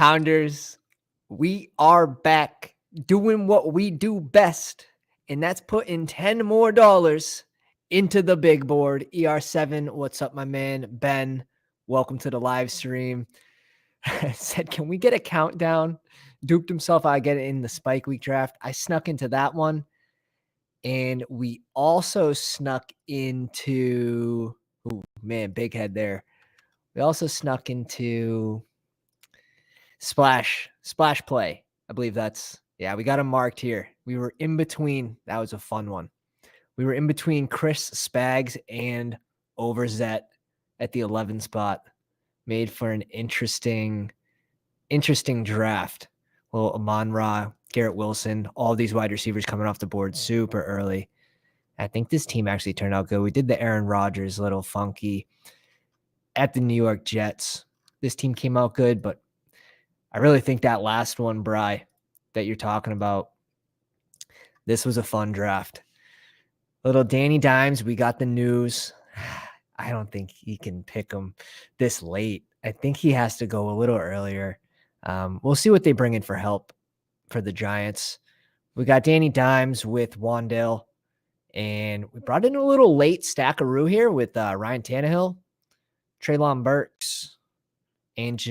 Pounders, we are back doing what we do best, and that's putting $10 more into the big board. ER7, what's up, my man? Ben, welcome to the live stream. Said, can we get a countdown? Duped himself. I get it in the Spike Week draft. I snuck into that one. And we also snuck into, oh man, big head there. We also snuck into Splash Play. I believe yeah, we got him marked here. We were in between. That was a fun one. We were in between Chris Spags and Overzet at the 11 spot. Made for an interesting draft. Well, Amon-Ra, Garrett Wilson, all these wide receivers coming off the board super early. I think this team actually turned out good. We did the Aaron Rodgers little funky at the New York Jets. This team came out good, but I really think that last one, Bri, that you're talking about, this was a fun draft. Little Danny Dimes, we got the news. I don't think he can pick him this late. I think he has to go a little earlier. We'll see what they bring in for help for the Giants. We got Danny Dimes with Wandale, and we brought in a little late stackaroo here with Ryan Tannehill, Treylon Burks, and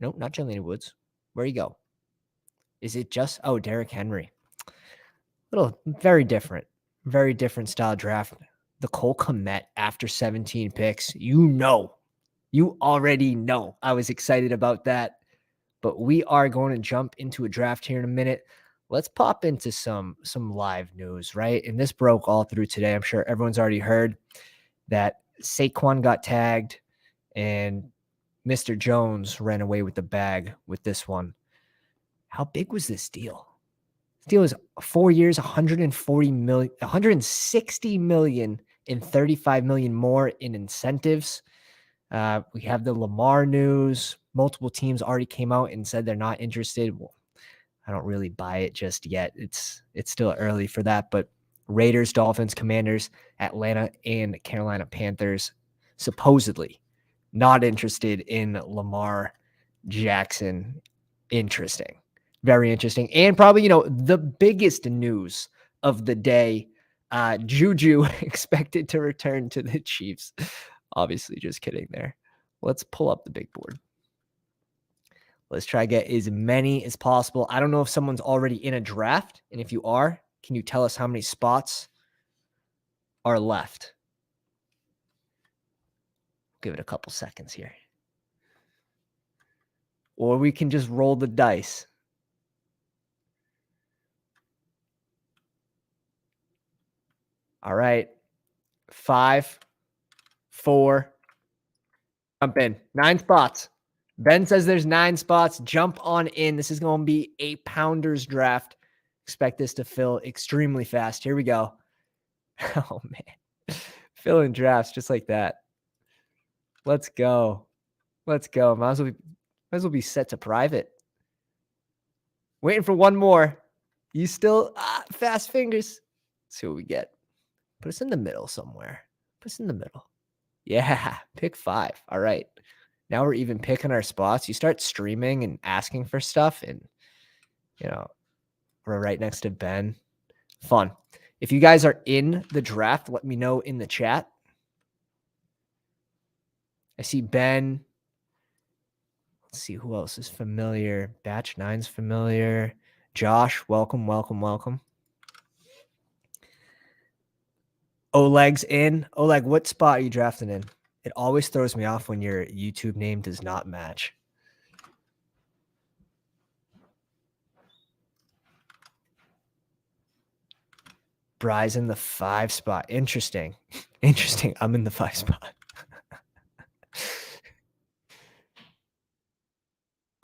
nope, not Jelena Woods. Where'd he go? Is it just Derrick Henry? Very different style draft. The Cole Kmet after 17 picks. You already know I was excited about that. But we are going to jump into a draft here in a minute. Let's pop into some live news, right? And this broke all through today. I'm sure everyone's already heard that Saquon got tagged and Mr. Jones ran away with the bag with this one. How big was this deal? This deal is 4 years, $140 million, $160 million, and $35 million more in incentives. We have the Lamar news. Multiple teams already came out and said they're not interested. Well, I don't really buy it just yet. It's still early for that, but Raiders, Dolphins, Commanders, Atlanta, and Carolina Panthers supposedly not interested in Lamar Jackson. Interesting. Very interesting. And probably, the biggest news of the day, Juju expected to return to the Chiefs. Obviously, just kidding there. Let's pull up the big board. Let's try to get as many as possible. I don't know if someone's already in a draft. And if you are, can you tell us how many spots are left? Give it a couple seconds here. Or we can just roll the dice. All right. 5, 4. Jump in. 9 spots. Ben says there's 9 spots. Jump on in. This is going to be a Pounders draft. Expect this to fill extremely fast. Here we go. Oh, man. Filling drafts just like that. Let's go. Let's go. Might as well be set to private. Waiting for one more. You still fast fingers. Let's see what we get. Put us in the middle somewhere. Put us in the middle. Yeah, pick 5. All right. Now we're even picking our spots. You start streaming and asking for stuff, and we're right next to Ben. Fun. If you guys are in the draft, let me know in the chat. I see Ben. Let's see who else is familiar. Batch 9's familiar. Josh, welcome. Oleg's in. Oleg, what spot are you drafting in? It always throws me off when your YouTube name does not match. Bry's in the 5 spot. Interesting. I'm in the 5 spot.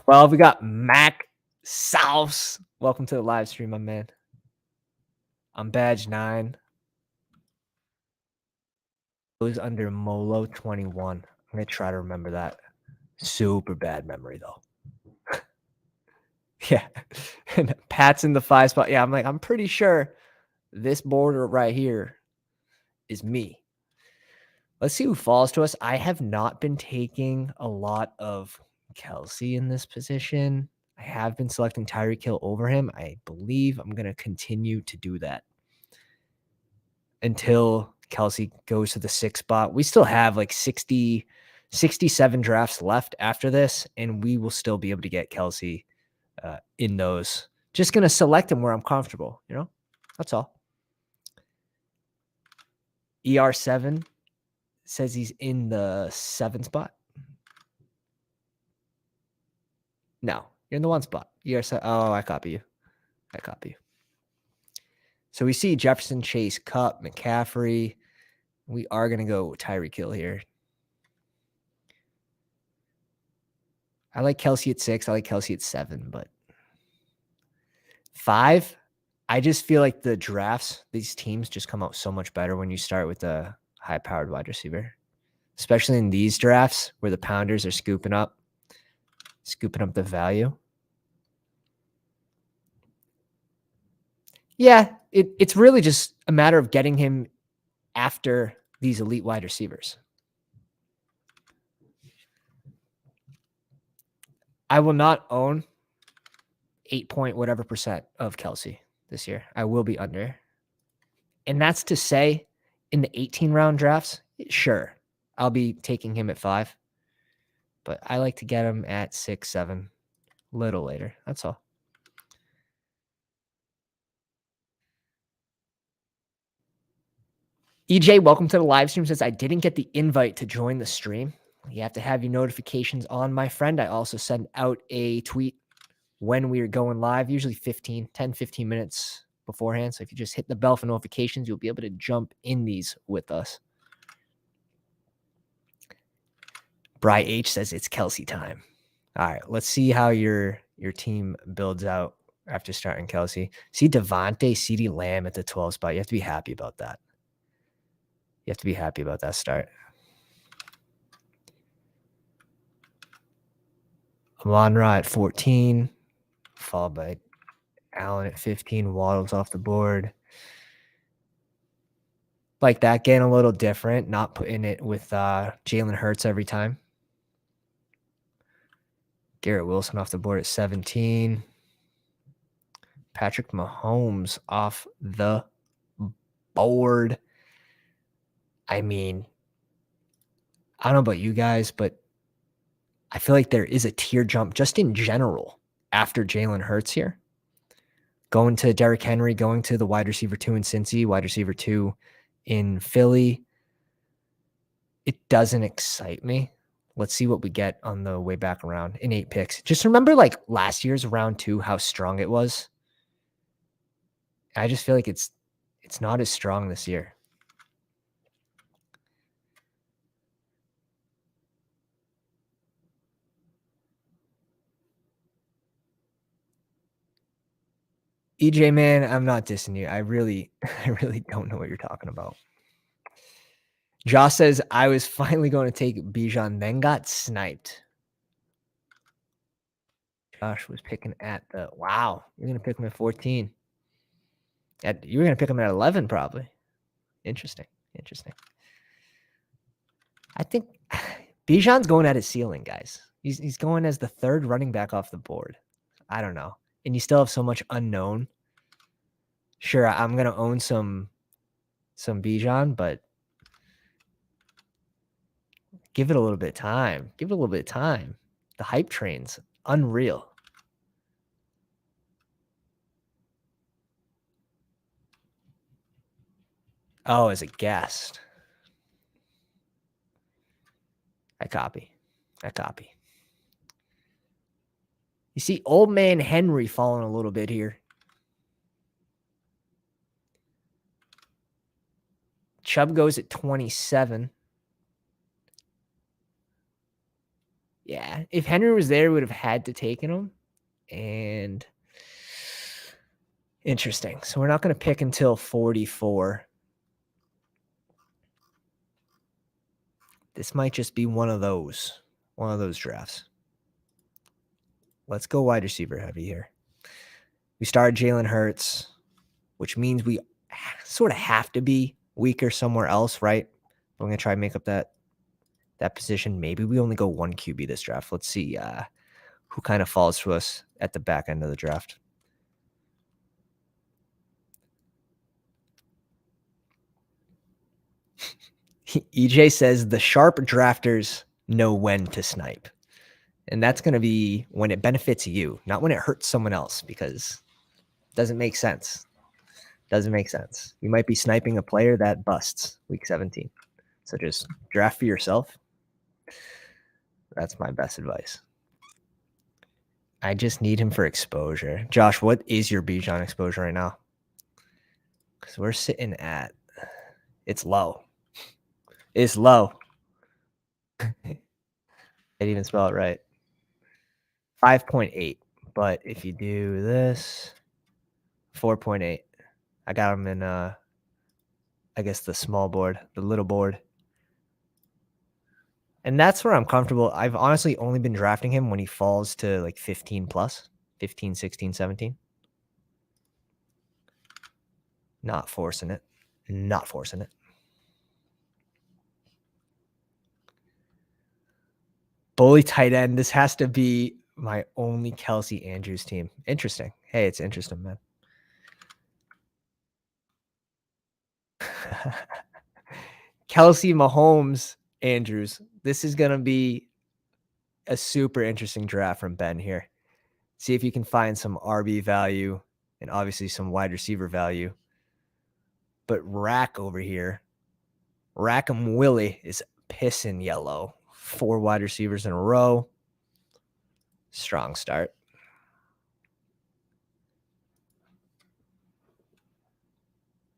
12, we got Mac South. Welcome to the live stream, my man. I'm badge 9. It was under Molo 21. I'm going to try to remember that. Super bad memory, though. Yeah. And Pat's in the 5 spot. Yeah, I'm pretty sure this border right here is me. Let's see who falls to us. I have not been taking a lot of Kelsey in this position. I have been selecting Tyreek Hill over him. I believe I'm going to continue to do that until Kelsey goes to the 6th spot. We still have like 67 drafts left after this, and we will still be able to get Kelsey in those. Just going to select him where I'm comfortable, you know? That's all. ER7 says he's in the 7th spot. No, you're in the 1 spot. ER7. Oh, I copy you. So we see Jefferson, Chase, Kupp, McCaffrey. We are going to go Tyreek Hill here. I like Kelsey at 6. I like Kelsey at 7, but 5, I just feel like the drafts, these teams just come out so much better when you start with a high-powered wide receiver, especially in these drafts where the pounders are scooping up the value. Yeah, it's really just a matter of getting him after these elite wide receivers. I will not own 8 point whatever percent of Kelsey this year. I will be under. And that's to say, in the 18 round drafts, sure, I'll be taking him at 5. But I like to get him at 6, 7, a little later. That's all. EJ, welcome to the live stream. Says I didn't get the invite to join the stream. You have to have your notifications on, my friend. I also send out a tweet when we are going live, usually 10, 15 minutes beforehand. So if you just hit the bell for notifications, you'll be able to jump in these with us. Bry H says it's Kelsey time. All right, let's see how your team builds out after starting Kelsey. See Devontae, CeeDee Lamb at the 12 spot. You have to be happy about that. You have to be happy about that start. Amon-Ra at 14, followed by Allen at 15. Waddle's off the board. Like that, getting a little different, not putting it with Jalen Hurts every time. Garrett Wilson off the board at 17. Patrick Mahomes off the board. I mean, I don't know about you guys, but I feel like there is a tier jump just in general after Jalen Hurts here. Going to Derrick Henry, going to the wide receiver 2 in Cincy, wide receiver 2 in Philly. It doesn't excite me. Let's see what we get on the way back around in 8 picks. Just remember like last year's round 2, how strong it was. I just feel like it's not as strong this year. EJ, man, I'm not dissing you. I really don't know what you're talking about. Josh says, I was finally going to take Bijan, then got sniped. Josh was picking at the, wow, you're going to pick him at 14. You were going to pick him at 11 probably. Interesting. I think Bijan's going at his ceiling, guys. He's going as the 3rd running back off the board. I don't know. And you still have so much unknown. Sure, I'm going to own some Bijan, but give it a little bit of time. The hype train's unreal. Oh, as a guest. I copy. You see old man Henry falling a little bit here. Chubb goes at 27. Yeah, if Henry was there, we would have had to taken him. And interesting. So we're not going to pick until 44. This might just be one of those drafts. Let's go wide receiver heavy here. We started Jalen Hurts, which means we sort of have to be weaker somewhere else, right? I'm going to try and make up that that position. Maybe we only go one QB this draft. Let's see who kind of falls to us at the back end of the draft. EJ says the sharp drafters know when to snipe. And that's going to be when it benefits you, not when it hurts someone else, because it doesn't make sense. Doesn't make sense. You might be sniping a player that busts week 17. So just draft for yourself. That's my best advice. I just need him for exposure. Josh, what is your Bijan exposure right now? Because we're sitting at, it's low. It's low. I didn't even spell it right. 5.8. But if you do this, 4.8. I got him in, I guess, the small board, the little board. And that's where I'm comfortable. I've honestly only been drafting him when he falls to like 15 plus, 15, 16, 17. Not forcing it. Not forcing it. Bully tight end. This has to be my only Kelsey Andrews team. Interesting. Hey, it's interesting, man. Kelsey, Mahomes, Andrews. This is going to be a super interesting draft from Ben here. See if you can find some RB value and obviously some wide receiver value. But Rack over here, Rackham Willie is pissing yellow. 4 wide receivers in a row. Strong start.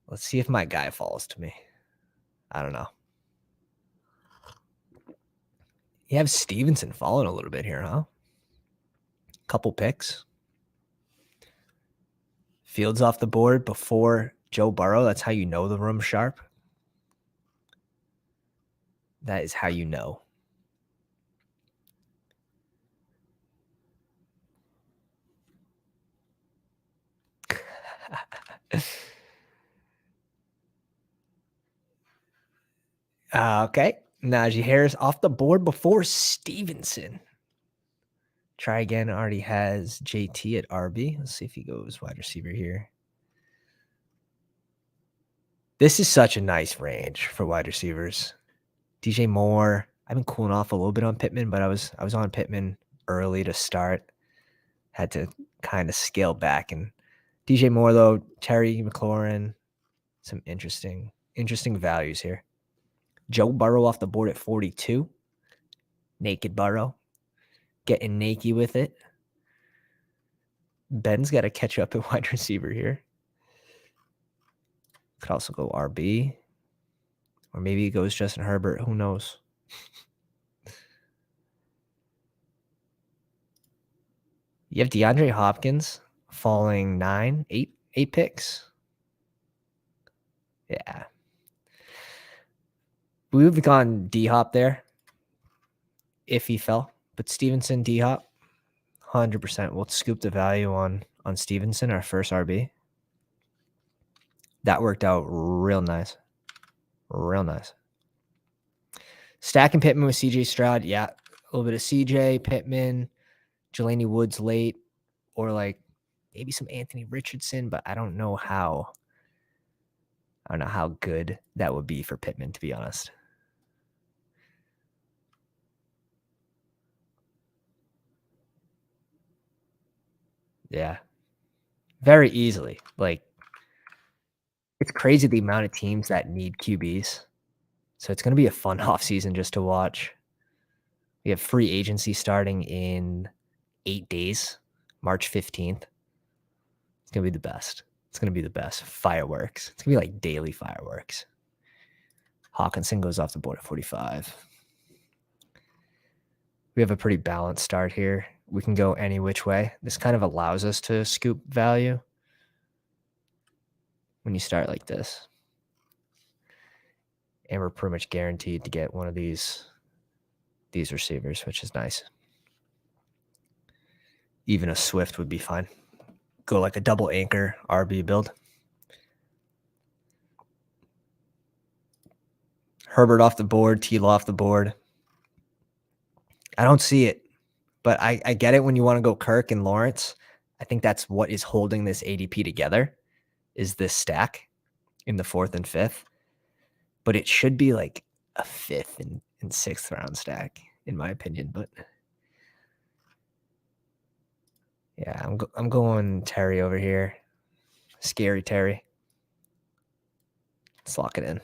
Let's see if my guy falls to me. I don't know. You have Stevenson falling a little bit here, huh? Couple picks. Fields off the board before Joe Burrow. That's how you know the room's sharp. That is how you know. Okay. Najee Harris off the board before Stevenson. Try again. Already has JT at RB. Let's see if he goes wide receiver here. This is such a nice range for wide receivers. DJ Moore. I've been cooling off a little bit on Pittman, but I was on Pittman early to start. Had to kind of scale back. And DJ Moore, though, Terry McLaurin, some interesting values here. Joe Burrow off the board at 42. Naked Burrow. Getting naked with it. Ben's got to catch up at wide receiver here. Could also go RB. Or maybe he goes Justin Herbert. Who knows? You have DeAndre Hopkins falling 8 picks. Yeah. We would have gone D-Hop there if he fell. But Stevenson, D-Hop, 100%. We'll scoop the value on Stevenson, our first RB. That worked out real nice. Real nice. Stacking Pittman with CJ Stroud. Yeah, a little bit of CJ, Pittman, Jelani Woods late, or like maybe some Anthony Richardson, but I don't know how good that would be for Pittman, to be honest. Yeah. Very easily. Like, it's crazy the amount of teams that need QBs. So it's going to be a fun offseason just to watch. We have free agency starting in 8 days, March 15th. It's going to be the best. It's going to be the best. Fireworks. It's going to be like daily fireworks. Hawkinson goes off the board at 45. We have a pretty balanced start here. We can go any which way. This kind of allows us to scoop value when you start like this. And we're pretty much guaranteed to get one of these receivers, which is nice. Even a Swift would be fine. Go like a double anchor RB build. Herbert off the board, T-Law off the board. I don't see it, but I get it when you want to go Kirk and Lawrence. I think that's what is holding this ADP together is this stack in the 4th and 5th. But it should be like a 5th and 6th round stack, in my opinion. But yeah, I'm going Terry over here. Scary Terry. Let's lock it in.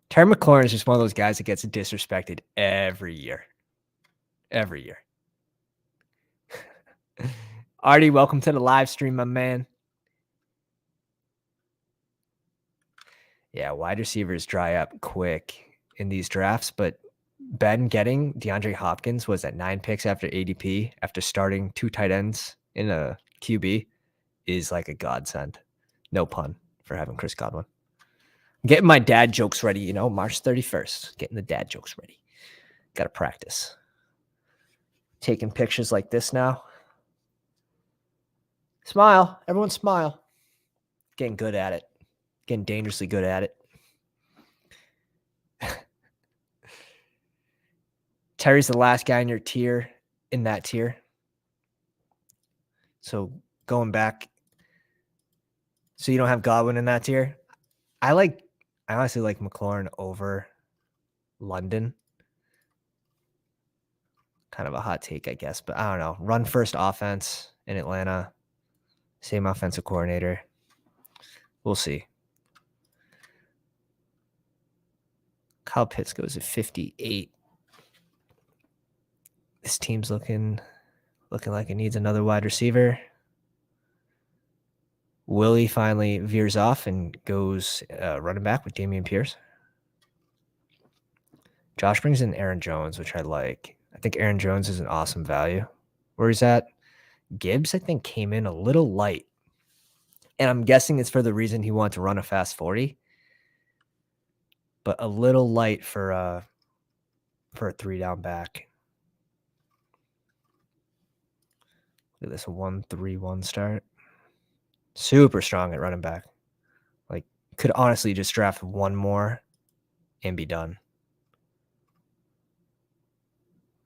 Terry McLaurin is just one of those guys that gets disrespected every year. Every year. Artie, welcome to the live stream, my man. Yeah, wide receivers dry up quick in these drafts, but Ben getting DeAndre Hopkins was at 9 picks after ADP after starting 2 tight ends in a QB is like a godsend. No pun for having Chris Godwin. I'm getting my dad jokes ready, March 31st. Getting the dad jokes ready. Got to practice. Taking pictures like this now. Smile. Everyone smile. Getting good at it. Getting dangerously good at it. Terry's the last guy in your tier, in that tier. So going back. So you don't have Godwin in that tier? I honestly like McLaurin over London. Kind of a hot take, I guess, but I don't know. Run first offense in Atlanta. Same offensive coordinator. We'll see. Kyle Pitts goes at 58. This team's looking like it needs another wide receiver. Willie finally veers off and goes running back with Dameon Pierce. Josh brings in Aaron Jones, which I like. I think Aaron Jones is an awesome value. Where he's at. Gibbs, I think, came in a little light. And I'm guessing it's for the reason he wanted to run a fast 40. But a little light for a 3-down back. Look at this 1-3-1 start. Super strong at running back. Like, could honestly just draft one more and be done.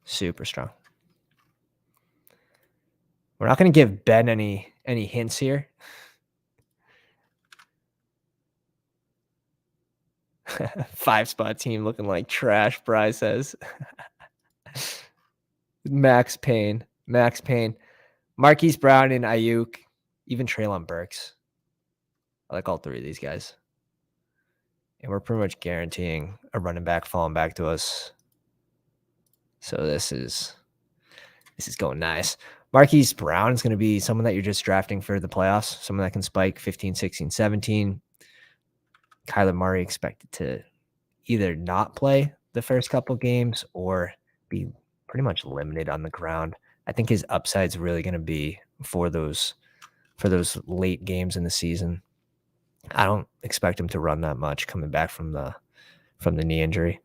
Super strong. We're not going to give Ben any hints here. Five-spot team looking like trash, Bry says. Max Payne. Marquise Brown and Ayuk. Even Treylon Burks. I like all 3 of these guys. And we're pretty much guaranteeing a running back falling back to us. So this is going nice. Marquise Brown is going to be someone that you're just drafting for the playoffs. Someone that can spike 15, 16, 17. Kyler Murray expected to either not play the first couple games or be pretty much limited on the ground. I think his upside is really going to be for those late games in the season. I don't expect him to run that much coming back from the knee injury.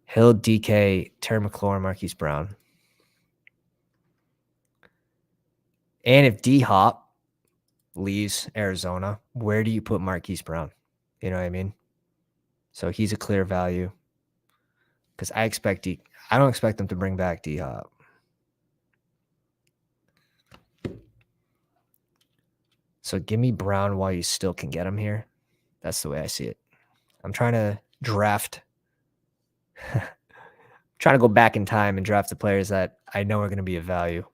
Hill, DK, Terry McLaurin, Marquise Brown. And if D-Hop leaves Arizona, where do you put Marquise Brown? You know what I mean? So he's a clear value. Because I don't expect them to bring back D-Hop. So give me Brown while you still can get him here. That's the way I see it. I'm trying to draft. Trying to go back in time and draft the players that I know are going to be of value.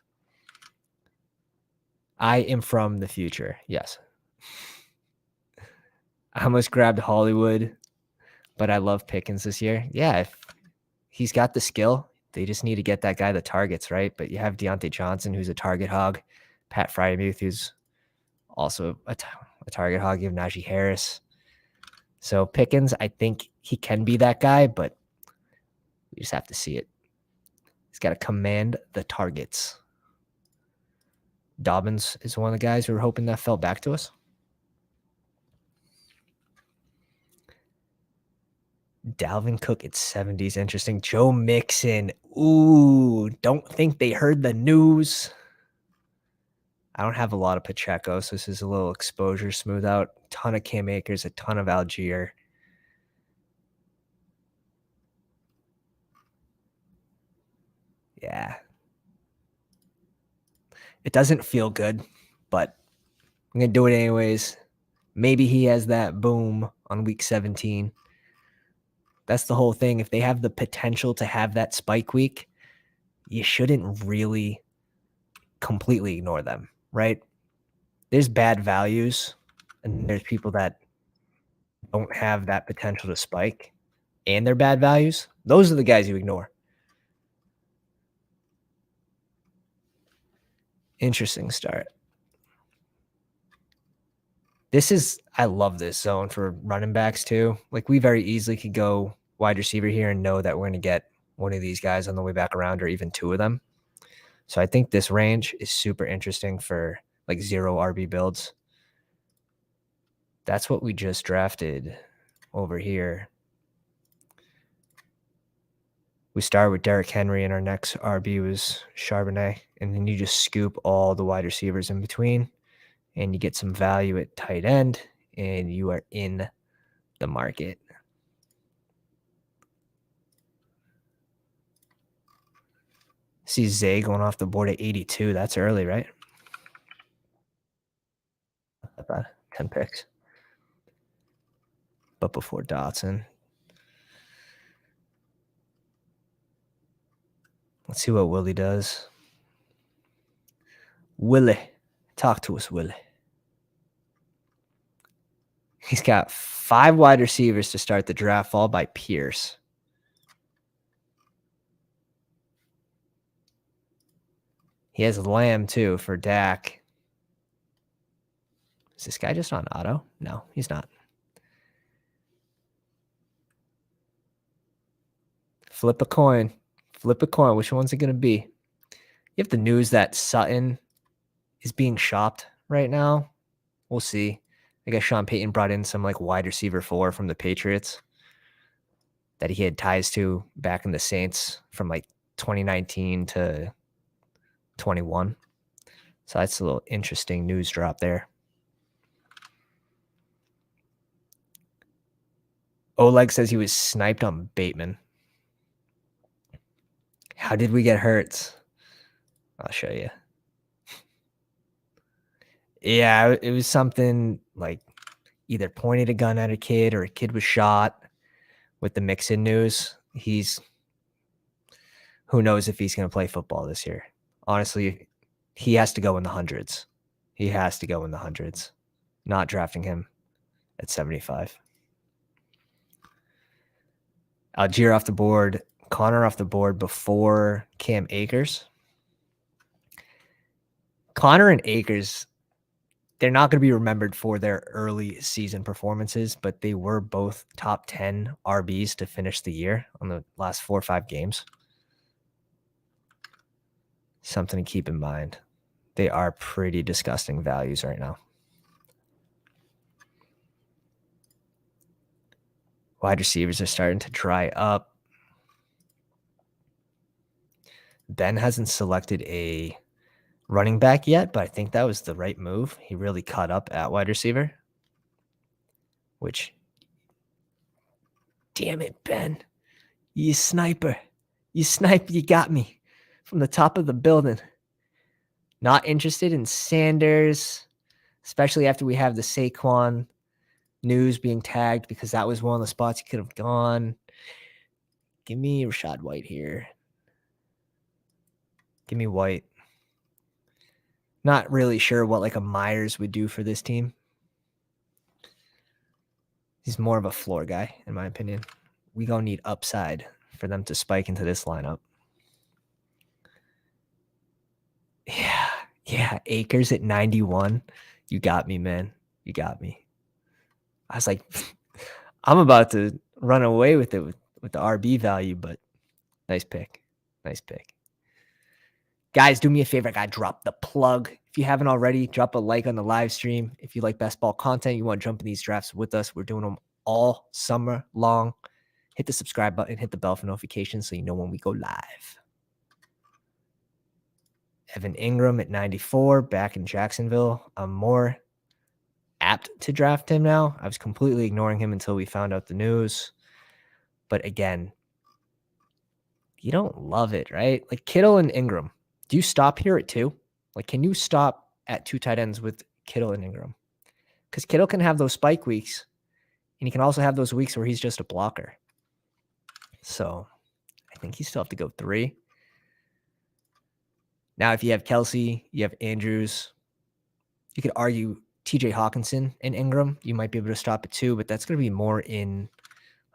I am from the future. Yes. I almost grabbed Hollywood, but I love Pickens this year. Yeah, if he's got the skill. They just need to get that guy the targets, right? But you have Deontay Johnson, who's a target hog. Pat Fryermuth, who's also a target hog. You have Najee Harris. So Pickens, I think he can be that guy, but we just have to see it. He's got to command the targets. Dobbins is one of the guys we were hoping that fell back to us. Dalvin Cook at 70 is interesting. Joe Mixon. Ooh, don't think they heard the news. I don't have a lot of Pacheco, so this is a little exposure smooth out. Ton of Cam Akers, a ton of Algier. Yeah. It doesn't feel good, but I'm going to do it anyways. Maybe he has that boom on week 17. That's the whole thing. If they have the potential to have that spike week, you shouldn't really completely ignore them, right? There's bad values, and there's people that don't have that potential to spike, and they're bad values. Those are the guys you ignore. Interesting start. I love this zone for running backs too. Like, we very easily could go wide receiver here and know that we're going to get one of these guys on the way back around, or even two of them. So I think this range is super interesting for like 0 RB builds. That's what we just drafted over here. We started with Derrick Henry, and our next RB was Charbonnet. And then you just scoop all the wide receivers in between, and you get some value at tight end, and you are in the market. See Zay going off the board at 82. That's early, right? Not bad. 10 picks. But before Dotson. Let's see what Willie does. Willie. Talk to us, Willie. He's got 5 wide receivers to start the draft, followed by Pierce. He has Lamb, too, for Dak. Is this guy just on auto? No, he's not. Flip a coin. Flip a coin. Which one's it going to be? You have the news that Sutton is being shopped right now. We'll see. I guess Sean Payton brought in some like wide receiver 4 from the Patriots that he had ties to back in the Saints from like 2019 to 21. So that's a little interesting news drop there. Oleg says he was sniped on Bateman. How did we get Hurts? I'll show you. Yeah, it was something like either pointed a gun at a kid or a kid was shot with the Mixon news. Who knows if he's going to play football this year. Honestly, he has to go in the hundreds. He has to go in the hundreds. Not drafting him at 75. Algier off the board. Connor off the board before Cam Akers. Connor and Akers, they're not going to be remembered for their early season performances, but they were both top 10 RBs to finish the year on the last 4 or 5 games. Something to keep in mind. They are pretty disgusting values right now. Wide receivers are starting to dry up. Ben hasn't selected a running back yet, but I think that was the right move. He really caught up at wide receiver, which, damn it, Ben, you sniper. You sniper, you got me from the top of the building. Not interested in Sanders, especially after we have the Saquon news being tagged, because that was one of the spots he could have gone. Give me Rashad White here. Give me White. Not really sure what like a Myers would do for this team. He's more of a floor guy, in my opinion. We gonna need upside for them to spike into this lineup. Yeah. Akers at 91. You got me, man. You got me. I was like, I'm about to run away with it with the RB value, but nice pick. Nice pick. Guys, do me a favor. I got to drop the plug. If you haven't already, drop a like on the live stream. If you like best ball content, you want to jump in these drafts with us. We're doing them all summer long. Hit the subscribe button, hit the bell for notifications so you know when we go live. Evan Ingram at 94, back in Jacksonville. I'm more apt to draft him now. I was completely ignoring him until we found out the news. But again, You don't love it, right? Like Kittle and Ingram. Do you stop here at 2? Like, can you stop at 2 tight ends with Kittle and Ingram? Because Kittle can have those spike weeks, and he can also have those weeks where he's just a blocker. So I think you still have to go 3. Now, if you have Kelsey, you have Andrews, you could argue TJ Hawkinson and Ingram. You might be able to stop at 2, but that's going to be more in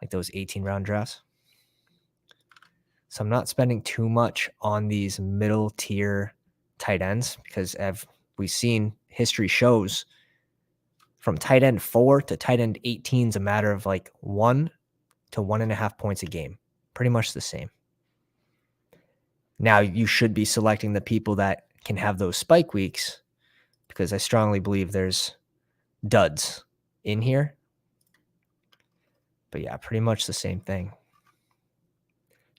like those 18-round drafts. So I'm not spending too much on these middle tier tight ends because as we've seen, history shows from tight end 4 to tight end 18 is a matter of like 1 to 1.5 points a game. Pretty much the same. Now you should be selecting the people that can have those spike weeks because I strongly believe there's duds in here. But yeah, pretty much the same thing.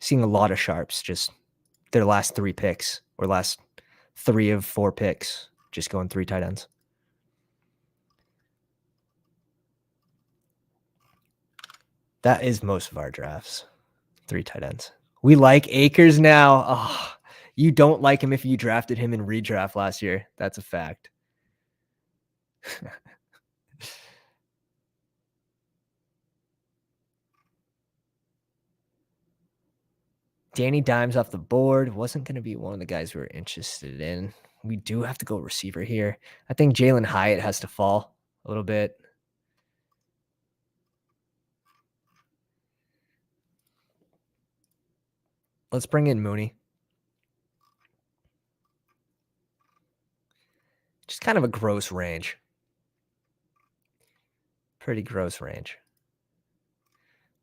Seeing a lot of sharps, just their last 3 picks or last 3 of 4 picks, just going 3 tight ends. That is most of our drafts, 3 tight ends. We like Akers now. Oh, you don't like him if you drafted him in redraft last year. That's a fact. Danny Dimes off the board. Wasn't going to be one of the guys we were interested in. We do have to go receiver here. I think Jalen Hyatt has to fall a little bit. Let's bring in Mooney. Just kind of a gross range. Pretty gross range.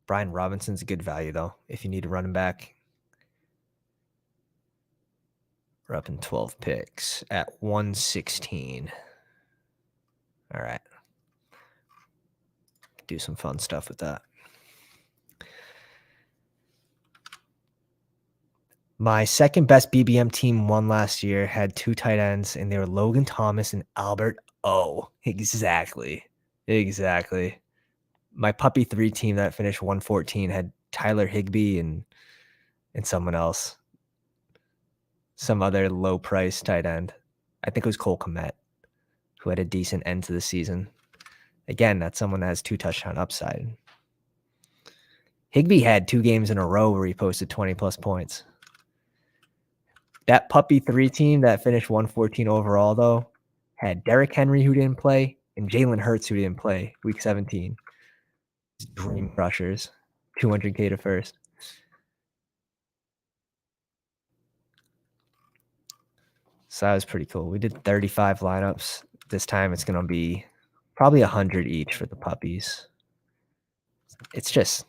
Brian Robinson's a good value, though, if you need a running back. We're up in 12 picks at 116. All right. Do some fun stuff with that. My second best BBM team won last year, had 2 tight ends, and they were Logan Thomas and Albert O. Exactly. My Puppy 3 team that finished 114 had Tyler Higbee and someone else. Some other low-price tight end. I think it was Cole Kmet, who had a decent end to the season. Again, that's someone that has 2 touchdown upside. Higbee had 2 games in a row where he posted 20-plus points. That Puppy 3 team that finished 114 overall, though, had Derrick Henry, who didn't play, and Jalen Hurts, who didn't play week 17. Dream crushers. 200K to first. So that was pretty cool. We did 35 lineups. This time it's going to be probably 100 each for the puppies. It's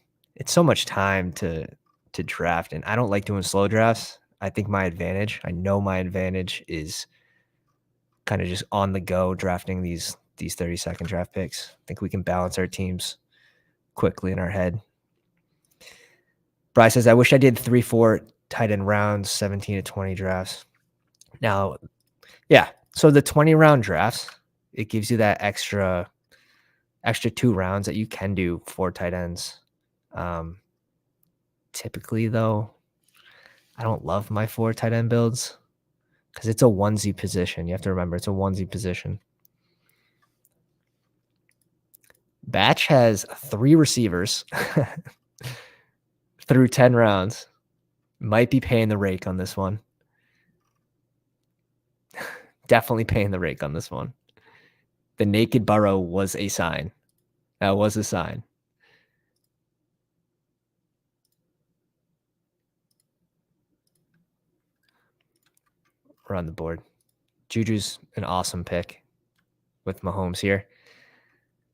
so much time to draft, and I don't like doing slow drafts. I think my advantage is kind of just on the go drafting these 30-second draft picks. I think we can balance our teams quickly in our head. Bryce says, I wish I did 3-4 tight end rounds, 17 to 20 drafts. Now, yeah, so the 20-round drafts, it gives you that extra 2 rounds that you can do 4 tight ends. Typically, though, I don't love my 4 tight end builds because it's a onesie position. You have to remember it's a onesie position. Batch has 3 receivers through 10 rounds. Might be paying the rake on this one. Definitely paying the rake on this one. The naked burrow was a sign. That was a sign. We're on the board. Juju's an awesome pick with Mahomes here.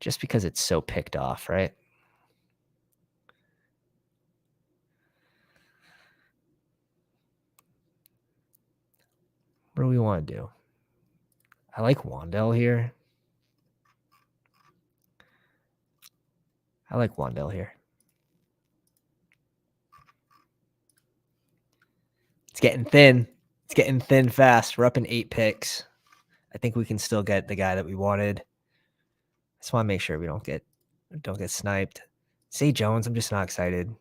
Just because it's so picked off, right? What do we want to do? I like Wandell here. It's getting thin. It's getting thin fast. We're up in 8 picks. I think we can still get the guy that we wanted. I just want to make sure we don't get sniped. Say Jones, I'm just not excited.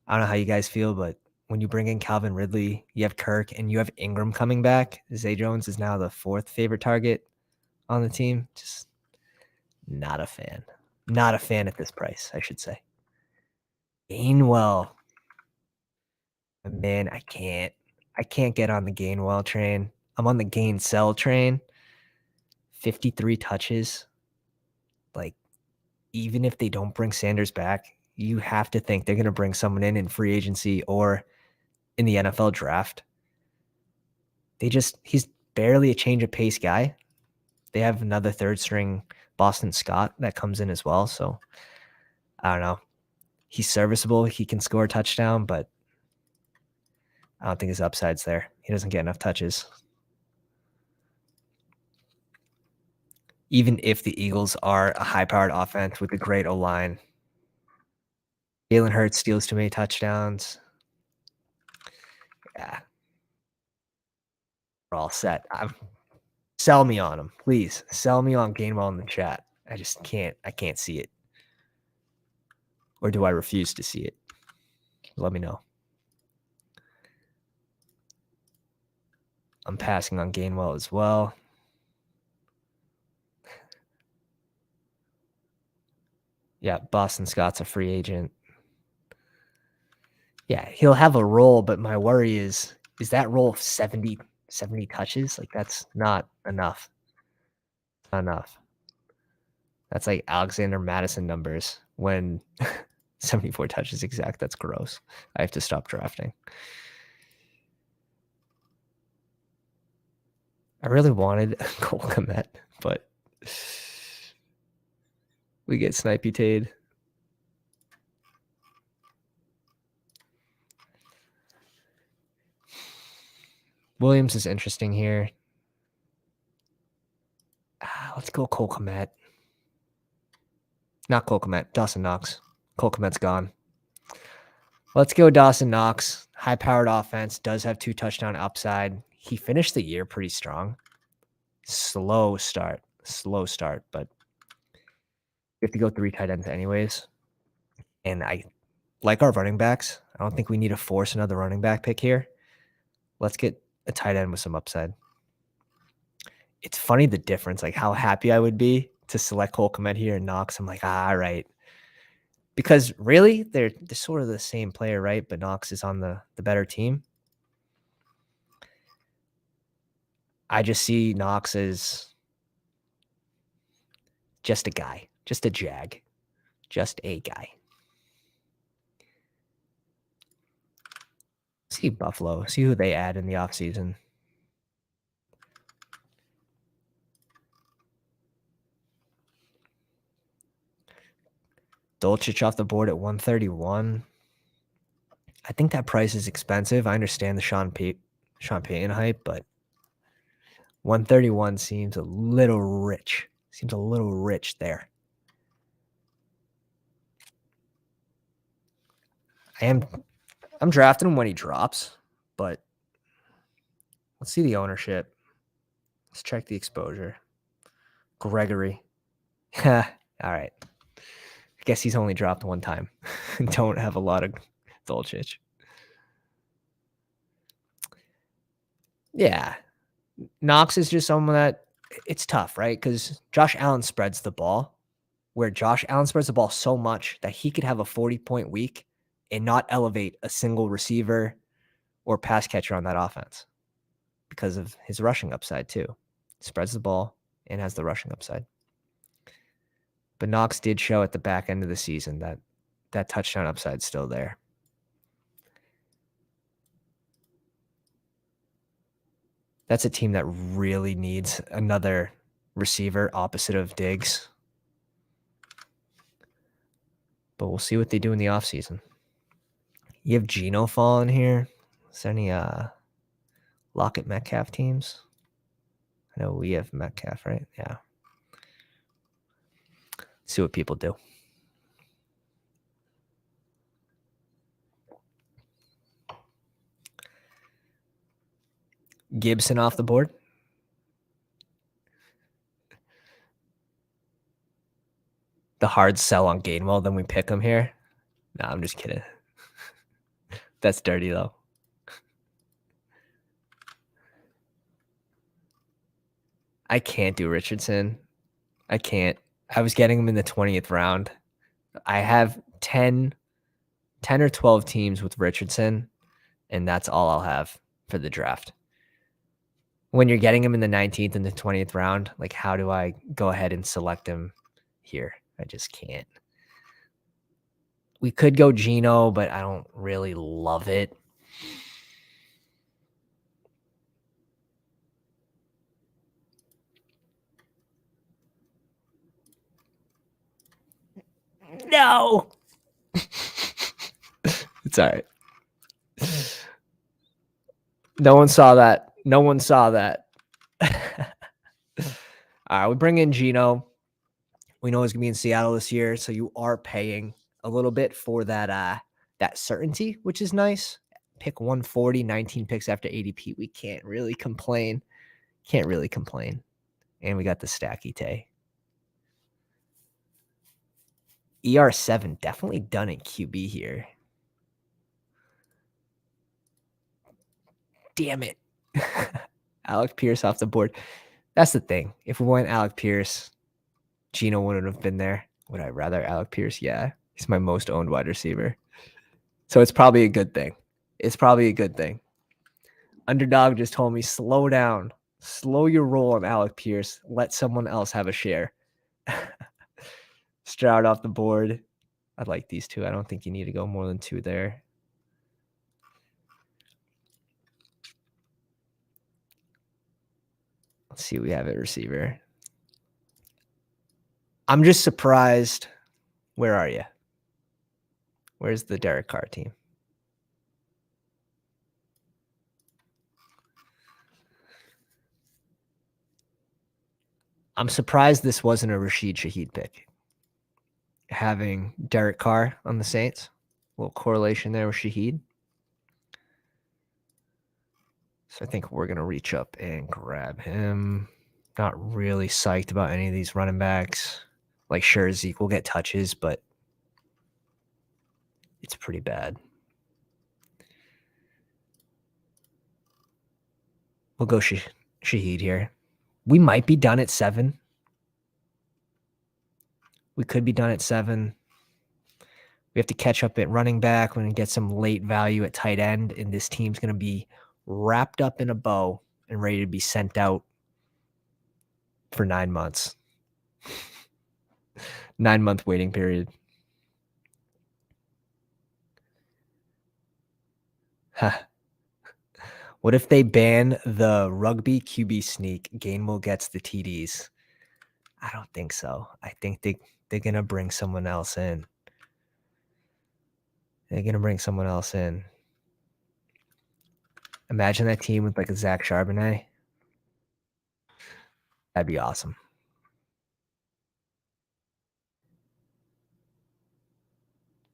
I don't know how you guys feel, but when you bring in Calvin Ridley, you have Kirk, and you have Ingram coming back. Zay Jones is now the 4th favorite target on the team. Just not a fan. Not a fan at this price, I should say. Gainwell. Man, I can't get on the Gainwell train. I'm on the gain sell train. 53 touches. Like, even if they don't bring Sanders back, you have to think they're going to bring someone in free agency or in the NFL draft. He's barely a change of pace guy. They have another 3rd string Boston Scott that comes in as well. So I don't know. He's serviceable. He can score a touchdown, but I don't think his upside's there. He doesn't get enough touches. Even if the Eagles are a high-powered offense with a great O-line, Jalen Hurts steals too many touchdowns. Yeah. We're all set. Sell me on him, please. Sell me on Gainwell in the chat. I just can't. I can't see it. Or do I refuse to see it? Let me know. I'm passing on Gainwell as well. Yeah, Boston Scott's a free agent. Yeah, he'll have a role, but my worry is that role 70 touches? Like, that's not enough. Not enough. That's like Alexander Madison numbers when 74 touches exact. That's gross. I have to stop drafting. I really wanted Cole Kmet, but we get snipey-tade. Williams is interesting here. Let's go Cole Kmet. Not Cole Kmet, Dawson Knox. Cole Kmet's gone. Let's go Dawson Knox. High-powered offense, does have 2 touchdown upside. He finished the year pretty strong. Slow start, but we have to go 3 tight ends anyways. And I like our running backs. I don't think we need to force another running back pick here. Let's get a tight end with some upside. It's funny the difference, like how happy I would be to select Cole Kmet here and Knox. I'm like, all right. Because really, they're sort of the same player, right? But Knox is on the better team. I just see Knox as just a guy, just a jag, just a guy. See Buffalo, see who they add in the offseason. Dolchich off the board at 131. I think that price is expensive. I understand the Sean Payton hype, but 131 seems a little rich. Seems a little rich there. I'm drafting him when he drops, but let's see the ownership. Let's check the exposure. Gregory. All right. I guess he's only dropped 1 time. Don't have a lot of Dolchich. Yeah. Knox is just someone that it's tough, right? Because Josh Allen spreads the ball, where Josh Allen spreads the ball so much that he could have a 40-point week and not elevate a single receiver or pass catcher on that offense because of his rushing upside too. Spreads the ball and has the rushing upside. But Knox did show at the back end of the season that touchdown upside's still there. That's a team that really needs another receiver opposite of Diggs. But we'll see what they do in the offseason. You have Geno falling here. Is there any Lockett Metcalf teams? I know we have Metcalf, right? Yeah. See what people do. Gibson off the board. The hard sell on Gainwell, then we pick him here. No, I'm just kidding. That's dirty, though. I can't do Richardson. I can't. I was getting him in the 20th round. I have 10 or 12 teams with Richardson, and that's all I'll have for the draft. When you're getting him in the 19th and the 20th round, like, how do I go ahead and select him here? I just can't. We could go Geno, but I don't really love it. No. It's all right. No one saw that. No one saw that. All right, we bring in Geno. We know he's gonna be in Seattle this year, so you are paying a little bit for that certainty, which is nice. Pick 140, 19 picks after ADP. We can't really complain. Can't really complain. And we got the Stacky Tay. ER7 definitely done at QB here. Damn it. Alec Pierce off the board. That's the thing. If we went Alec Pierce, Geno wouldn't have been there. Would I rather Alec Pierce? Yeah. He's my most owned wide receiver. So it's probably a good thing. It's probably a good thing. Underdog just told me, slow down. Slow your roll on Alec Pierce. Let someone else have a share. Stroud off the board. I like these two. I don't think you need to go more than two there. Let's see what we have at receiver. I'm just surprised. Where are you? Where's the Derek Carr team? I'm surprised this wasn't a Rashid Shaheed pick. Having Derek Carr on the Saints. A little correlation there with Shaheed. So I think we're going to reach up and grab him. Not really psyched about any of these running backs. Like, sure, Zeke will get touches, but it's pretty bad. We'll go Shaheed here. We might be done at 7. We could be done at 7. We have to catch up at running back. We're going to get some late value at tight end, and this team's going to be wrapped up in a bow and ready to be sent out for 9 months. 9-month waiting period. Huh. What if they ban the rugby QB sneak? Gainwell gets the TDs. I don't think so. I think they're going to bring someone else in. They're going to bring someone else in. Imagine that team with like a Zach Charbonnet. That'd be awesome.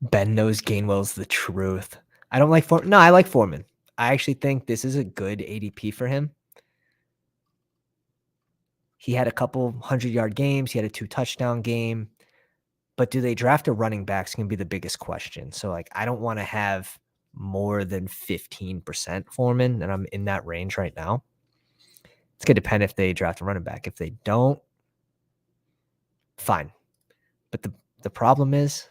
Ben knows Gainwell's the truth. I don't like Foreman. No, I like Foreman. I actually think this is a good ADP for him. He had a couple 100-yard games. He had a 2-touchdown game. But do they draft a running back? It's going to be the biggest question. So, like, I don't want to have more than 15% Foreman, and I'm in that range right now. It's going to depend if they draft a running back. If they don't, fine. But the problem is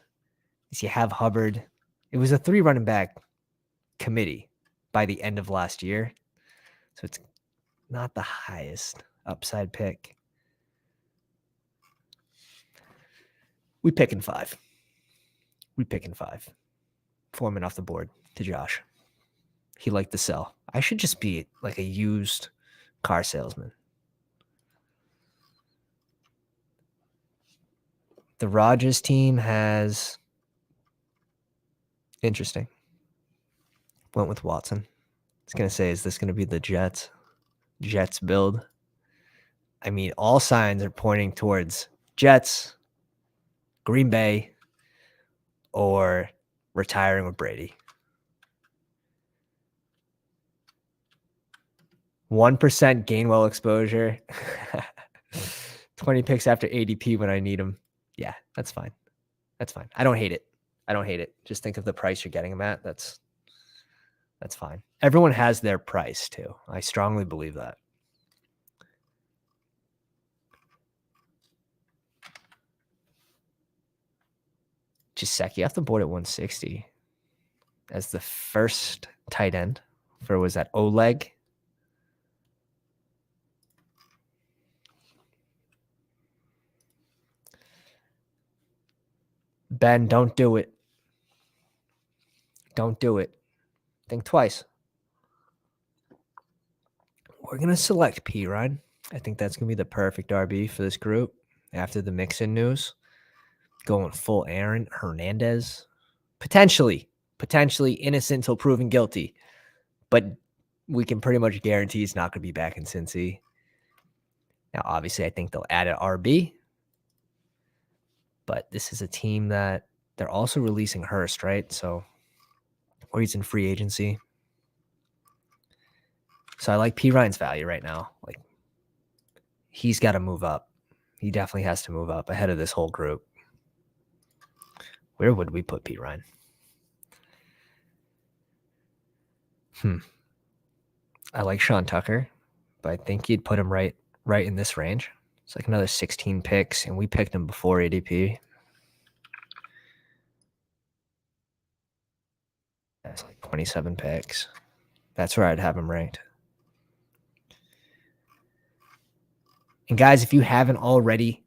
you have Hubbard. It was a 3 running back committee by the end of last year. So it's not the highest upside pick. We picking 5. Foreman off the board to Josh. He liked the sell. I should just be like a used car salesman. The Rodgers team has interesting. Went with Watson. I was going to say, is this going to be the Jets build? I mean, all signs are pointing towards Jets, Green Bay, or retiring with Brady. 1% Gainwell exposure. 20 picks after ADP when I need them. Yeah, that's fine. That's fine. I don't hate it. Just think of the price you're getting them at. That's fine. Everyone has their price too. I strongly believe that. Jaceki off the board at 160 as the first tight end for, was that Oleg? Ben, don't do it. Don't do it. Think twice. We're going to select P. Ryan. I think that's going to be the perfect RB for this group after the Mixon news. Going full Aaron Hernandez. Potentially innocent until proven guilty. But we can pretty much guarantee he's not going to be back in Cincy. Now, obviously, I think they'll add an RB. But this is a team that they're also releasing Hurst, right? So, or he's in free agency. So I like P. Ryan's value right now. Like, he's got to move up. He definitely has to move up ahead of this whole group. Where would we put P. Ryan? I like Sean Tucker, but I think you'd put him right in this range. It's like another 16 picks, and we picked him before ADP. That's like 27 picks. That's where I'd have him ranked. And guys, if you haven't already,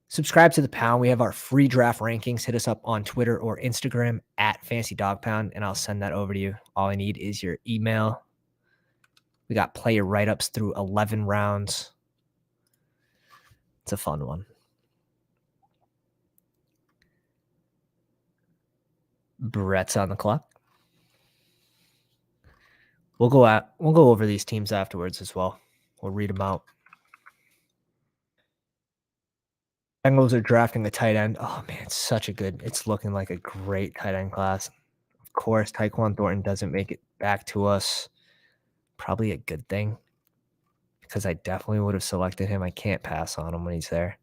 subscribe to the Pound. We have our free draft rankings. Hit us up on Twitter or Instagram at Fancy Dog Pound, and I'll send that over to you. All I need is your email. We got player write-ups through 11 rounds. It's a fun one. Brett's on the clock. We'll go over these teams afterwards as well. We'll read them out. Bengals are drafting a tight end. Oh man, it's looking like a great tight end class. Of course, Tyquan Thornton doesn't make it back to us. Probably a good thing because I definitely would have selected him. I can't pass on him when he's there.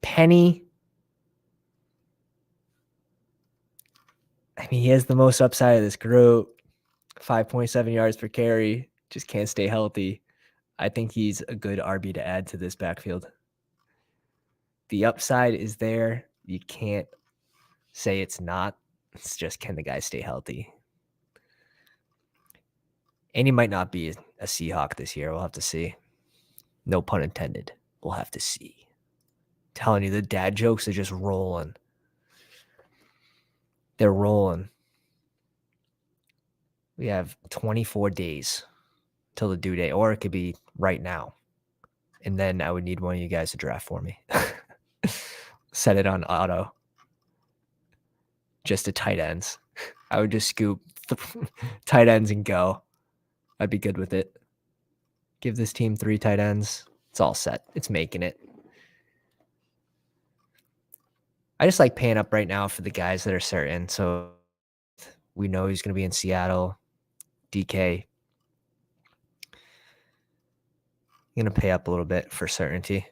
Penny. I mean, he has the most upside of this group. 5.7 yards per carry. Just can't stay healthy. I think he's a good RB to add to this backfield. The upside is there. You can't say it's not. It's just, can the guy stay healthy? And he might not be a Seahawk this year. We'll have to see. No pun intended. We'll have to see. Telling you, the dad jokes are just rolling. They're rolling. We have 24 days till the due date, or it could be right now. And then I would need one of you guys to draft for me. Set it on auto. Just to tight ends. I would just scoop the tight ends and go. I'd be good with it. Give this team 3 tight ends. It's all set. It's making it. I just like paying up right now for the guys that are certain. So we know he's going to be in Seattle. DK. I'm going to pay up a little bit for certainty.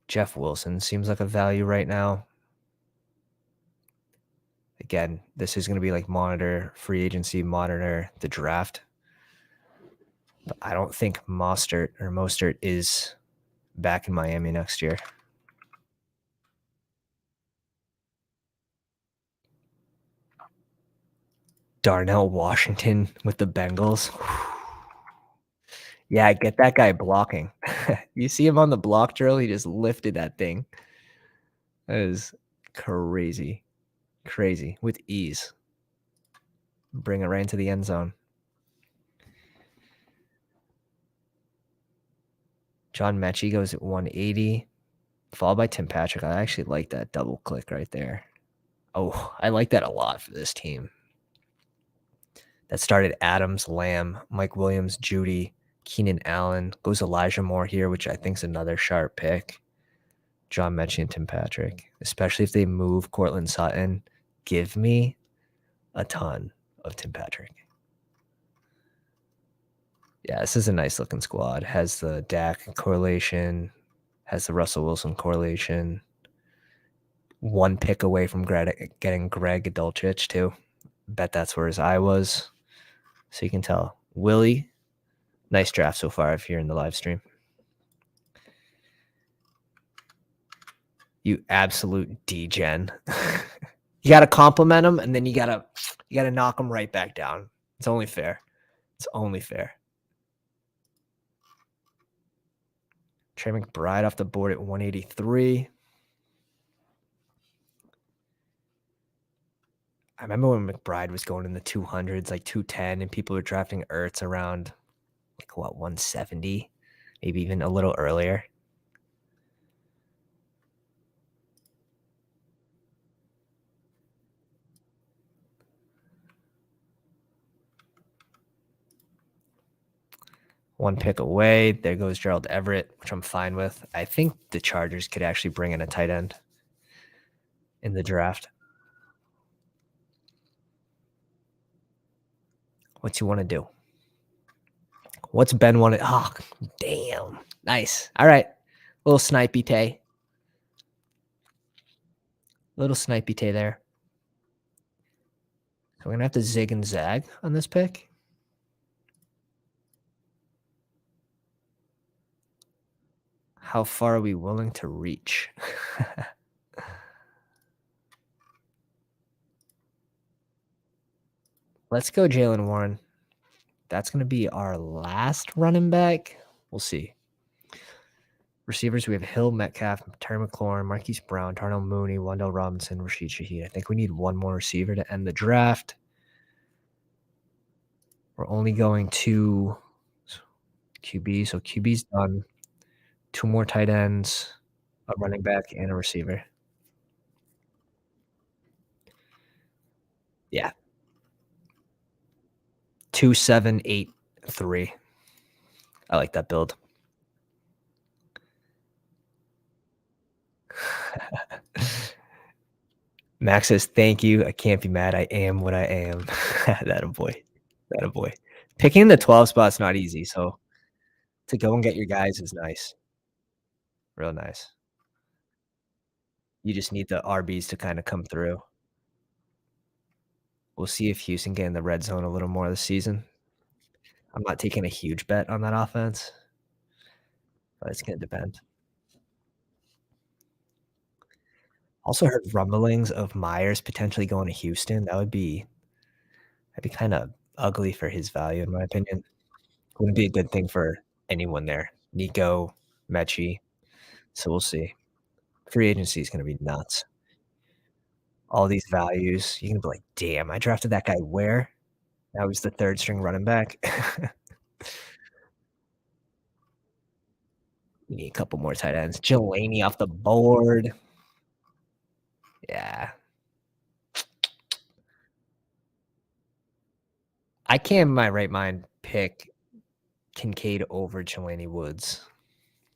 Jeff Wilson seems like a value right now. Again, this is going to be like monitor free agency, monitor the draft. But I don't think Mostert is back in Miami next year. Darnell Washington with the Bengals. Yeah, get that guy blocking. You see him on the block drill? He just lifted that thing. That is crazy. Crazy. With ease. Bring it right into the end zone. John Mechie goes at 180. Followed by Tim Patrick. I actually like that double click right there. Oh, I like that a lot for this team. That started Adams, Lamb, Mike Williams, Judy, Keenan Allen. Goes Elijah Moore here, which I think is another sharp pick. John Mechie and Tim Patrick. Especially if they move Cortland Sutton. Give me a ton of Tim Patrick. Yeah, this is a nice looking squad. Has the Dak correlation. Has the Russell Wilson correlation. 1 pick away from getting Greg Dulcich too. Bet that's where his eye was. So you can tell. Willie, Nice draft so far if you're in the live stream. You absolute degen. You gotta compliment him, and then you gotta knock him right back down. It's only fair. It's only fair. Trey McBride off the board at 183. I remember when McBride was going in the 200s, like 210, and people were drafting Ertz around like what 170, maybe even a little earlier. One pick away. There goes Gerald Everett, which I'm fine with. I think the Chargers could actually bring in a tight end in the draft. What you want to do? What's Ben want to? Oh, damn. Nice. All right. Little snipey tay. Little snipey tay there. So we're going to have to zig and zag on this pick. How far are we willing to reach? Let's go Jalen Warren. That's going to be our last running back. We'll see. Receivers, we have Hill, Metcalf, Terry McLaurin, Marquise Brown, Darnell Mooney, Wendell Robinson, Rashid Shaheed. I think we need one more receiver to end the draft. We're only going to QB, so QB's done. Two more tight ends, a running back, and a receiver. Yeah. 2, 7, 8, 3. I like that build. Max says, "Thank you. I can't be mad. I am what I am." That a boy. That a boy. Picking the 12 spot's not easy, so to go and get your guys is nice. Real nice. You just need the RBs to kinda come through. We'll see if Houston get in the red zone a little more this season. I'm not taking a huge bet on that offense, but it's gonna depend. Also heard rumblings of Myers potentially going to Houston. That'd be kinda ugly for his value, in my opinion. Wouldn't be a good thing for anyone there. Nico, Mechie, so we'll see. Free agency is gonna be nuts. All these values, you're gonna be like, "Damn, I drafted that guy where? Now he's the 3rd string running back." We need a couple more tight ends. Jelani off the board. Yeah. I can't in my right mind pick Kincaid over Jelani Woods.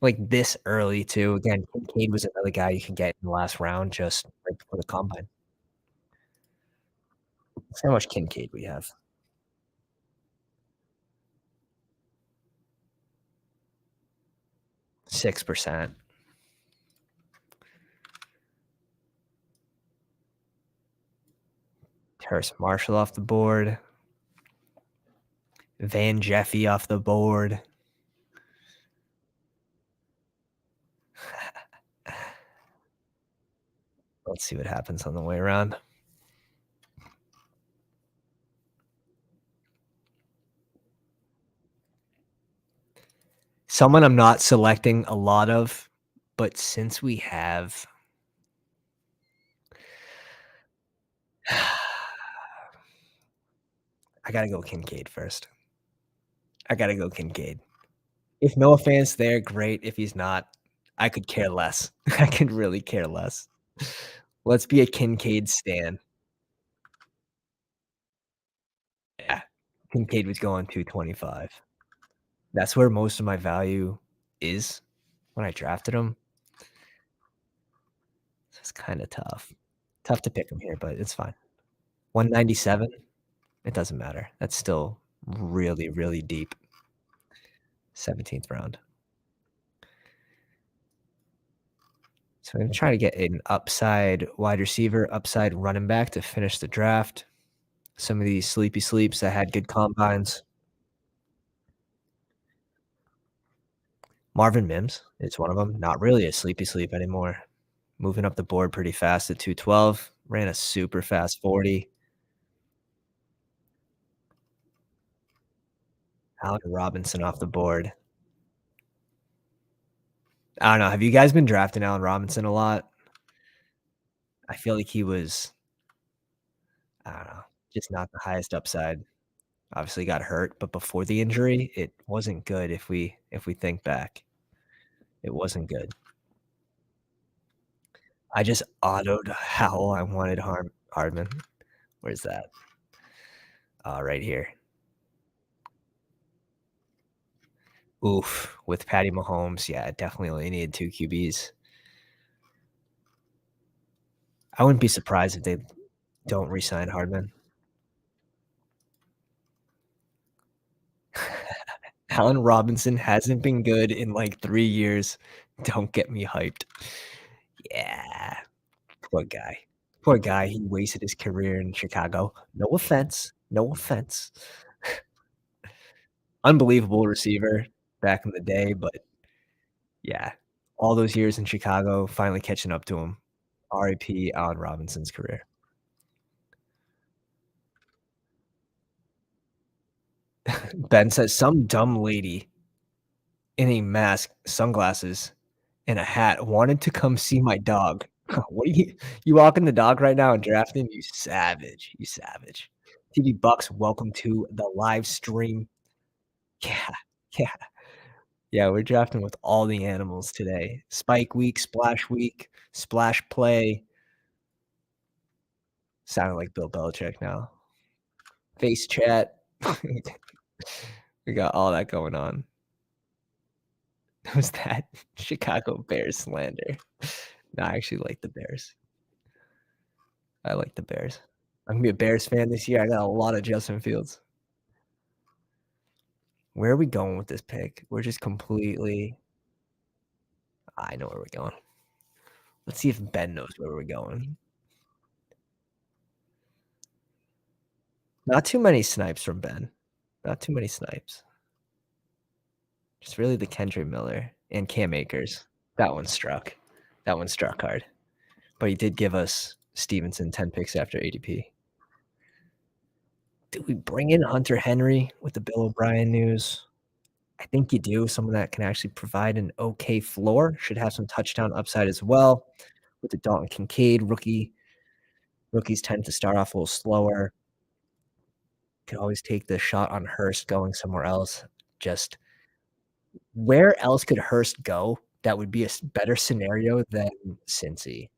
Like, this early too. Again, Kincaid was another guy you can get in the last round just right before the combine. That's how much Kincaid we have. 6%. Terrace Marshall off the board. Van Jeffy off the board. Let's see what happens on the way around. Someone I'm not selecting a lot of, but since we have I gotta go Kincaid first. I gotta go Kincaid. If Noah Fant's there, great. If he's not, I could care less. I could really care less. Let's be a Kincaid stan. Yeah. Kincaid was going 225. That's where most of my value is when I drafted him. So it's kinda tough. Tough to pick him here, but it's fine. 197, it doesn't matter. That's still really, really deep. 17th round. So I'm gonna try to get an upside wide receiver, upside running back to finish the draft. Some of these sleepy sleeps that had good combines. Marvin Mims is one of them. Not really a sleepy sleep anymore. Moving up the board pretty fast at 212. Ran a super fast 40. Allen Robinson off the board. I don't know. Have you guys been drafting Allen Robinson a lot? I feel like he was, I don't know, just not the highest upside. Obviously got hurt, but before the injury, it wasn't good if we think back. It wasn't good. I just autoed how I wanted Hardman. Where's that? Right here. Oof, with Patty Mahomes, yeah, definitely only needed 2 QBs. I wouldn't be surprised if they don't re-sign Hardman. Allen Robinson hasn't been good in, like, 3 years. Don't get me hyped. Yeah, poor guy. Poor guy, he wasted his career in Chicago. No offense, no offense. Unbelievable receiver back in the day, but yeah, all those years in Chicago finally catching up to him. RIP Allen Robinson's career. Ben says, "Some dumb lady in a mask, sunglasses, and a hat wanted to come see my dog." What are you walking the dog right now and drafting? You savage, you savage. TV Bucks, welcome to the live stream. Yeah, yeah, yeah, we're drafting with all the animals today. Spike week, splash play. Sounding like Bill Belichick now. Face chat. We got all that going on. Who's that? Chicago Bears slander. No, I actually like the Bears. I like the Bears. I'm gonna be a Bears fan this year. I got a lot of Justin Fields. Where are we going with this pick? We're just completely I know where we're going. Let's see if Ben knows where we're going. Not too many snipes from Ben. Not too many snipes. Just really the Kendra Miller and Cam Akers. That one struck. That one struck hard. But he did give us Stevenson 10 picks after ADP. Do we bring in Hunter Henry with the Bill O'Brien news? I think you do. Someone that can actually provide an okay floor. Should have some touchdown upside as well. With the Dalton Kincaid rookies tend to start off a little slower. Could always take the shot on Hurst going somewhere else. Just where else could Hurst go that would be a better scenario than Cincy?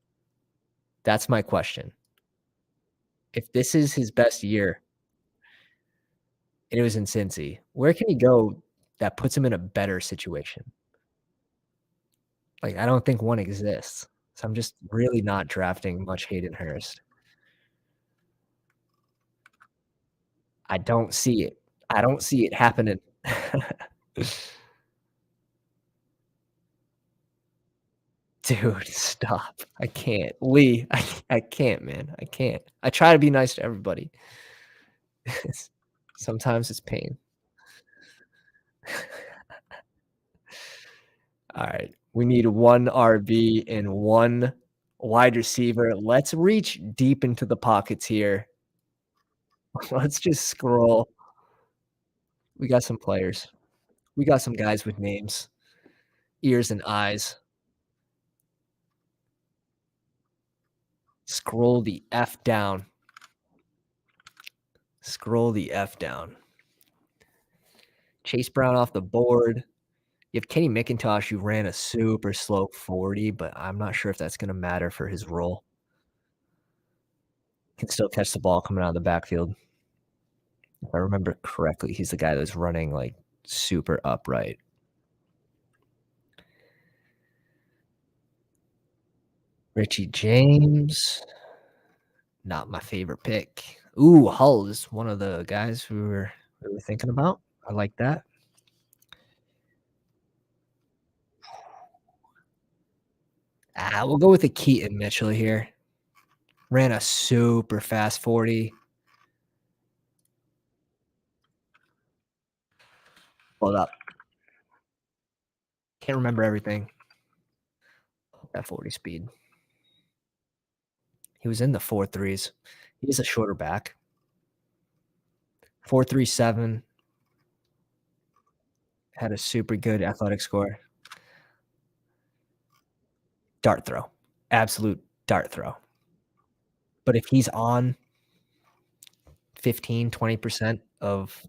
That's my question. If this is his best year and it was in Cincy, where can he go that puts him in a better situation? Like, I don't think one exists. So I'm just really not drafting much Hayden Hurst. I don't see it. I don't see it happening. Dude, stop. I can't. Lee, I can't, man. I can't. I try to be nice to everybody. Sometimes it's pain. Alright. We need 1 RB and 1 wide receiver. Let's reach deep into the pockets here. Let's just scroll. We got some players. We got some guys with names, ears, and eyes. Scroll the F down. Scroll the F down. Chase Brown off the board. You have Kenny McIntosh, who ran a super slow 40, but I'm not sure if that's gonna matter for his role. Can still catch the ball coming out of the backfield. If I remember correctly, he's the guy that's running, like, super upright. Richie James, not my favorite pick. Ooh, Hull is one of the guys we were thinking about. I like that. We'll go with the Keaton Mitchell here. Ran a super fast 40. Hold up. Can't remember everything. That 40 speed. He was in the 4.3s. He's a shorter back. 4.37, had a super good athletic score. Dart throw. Absolute dart throw. But if he's on 15, 20% of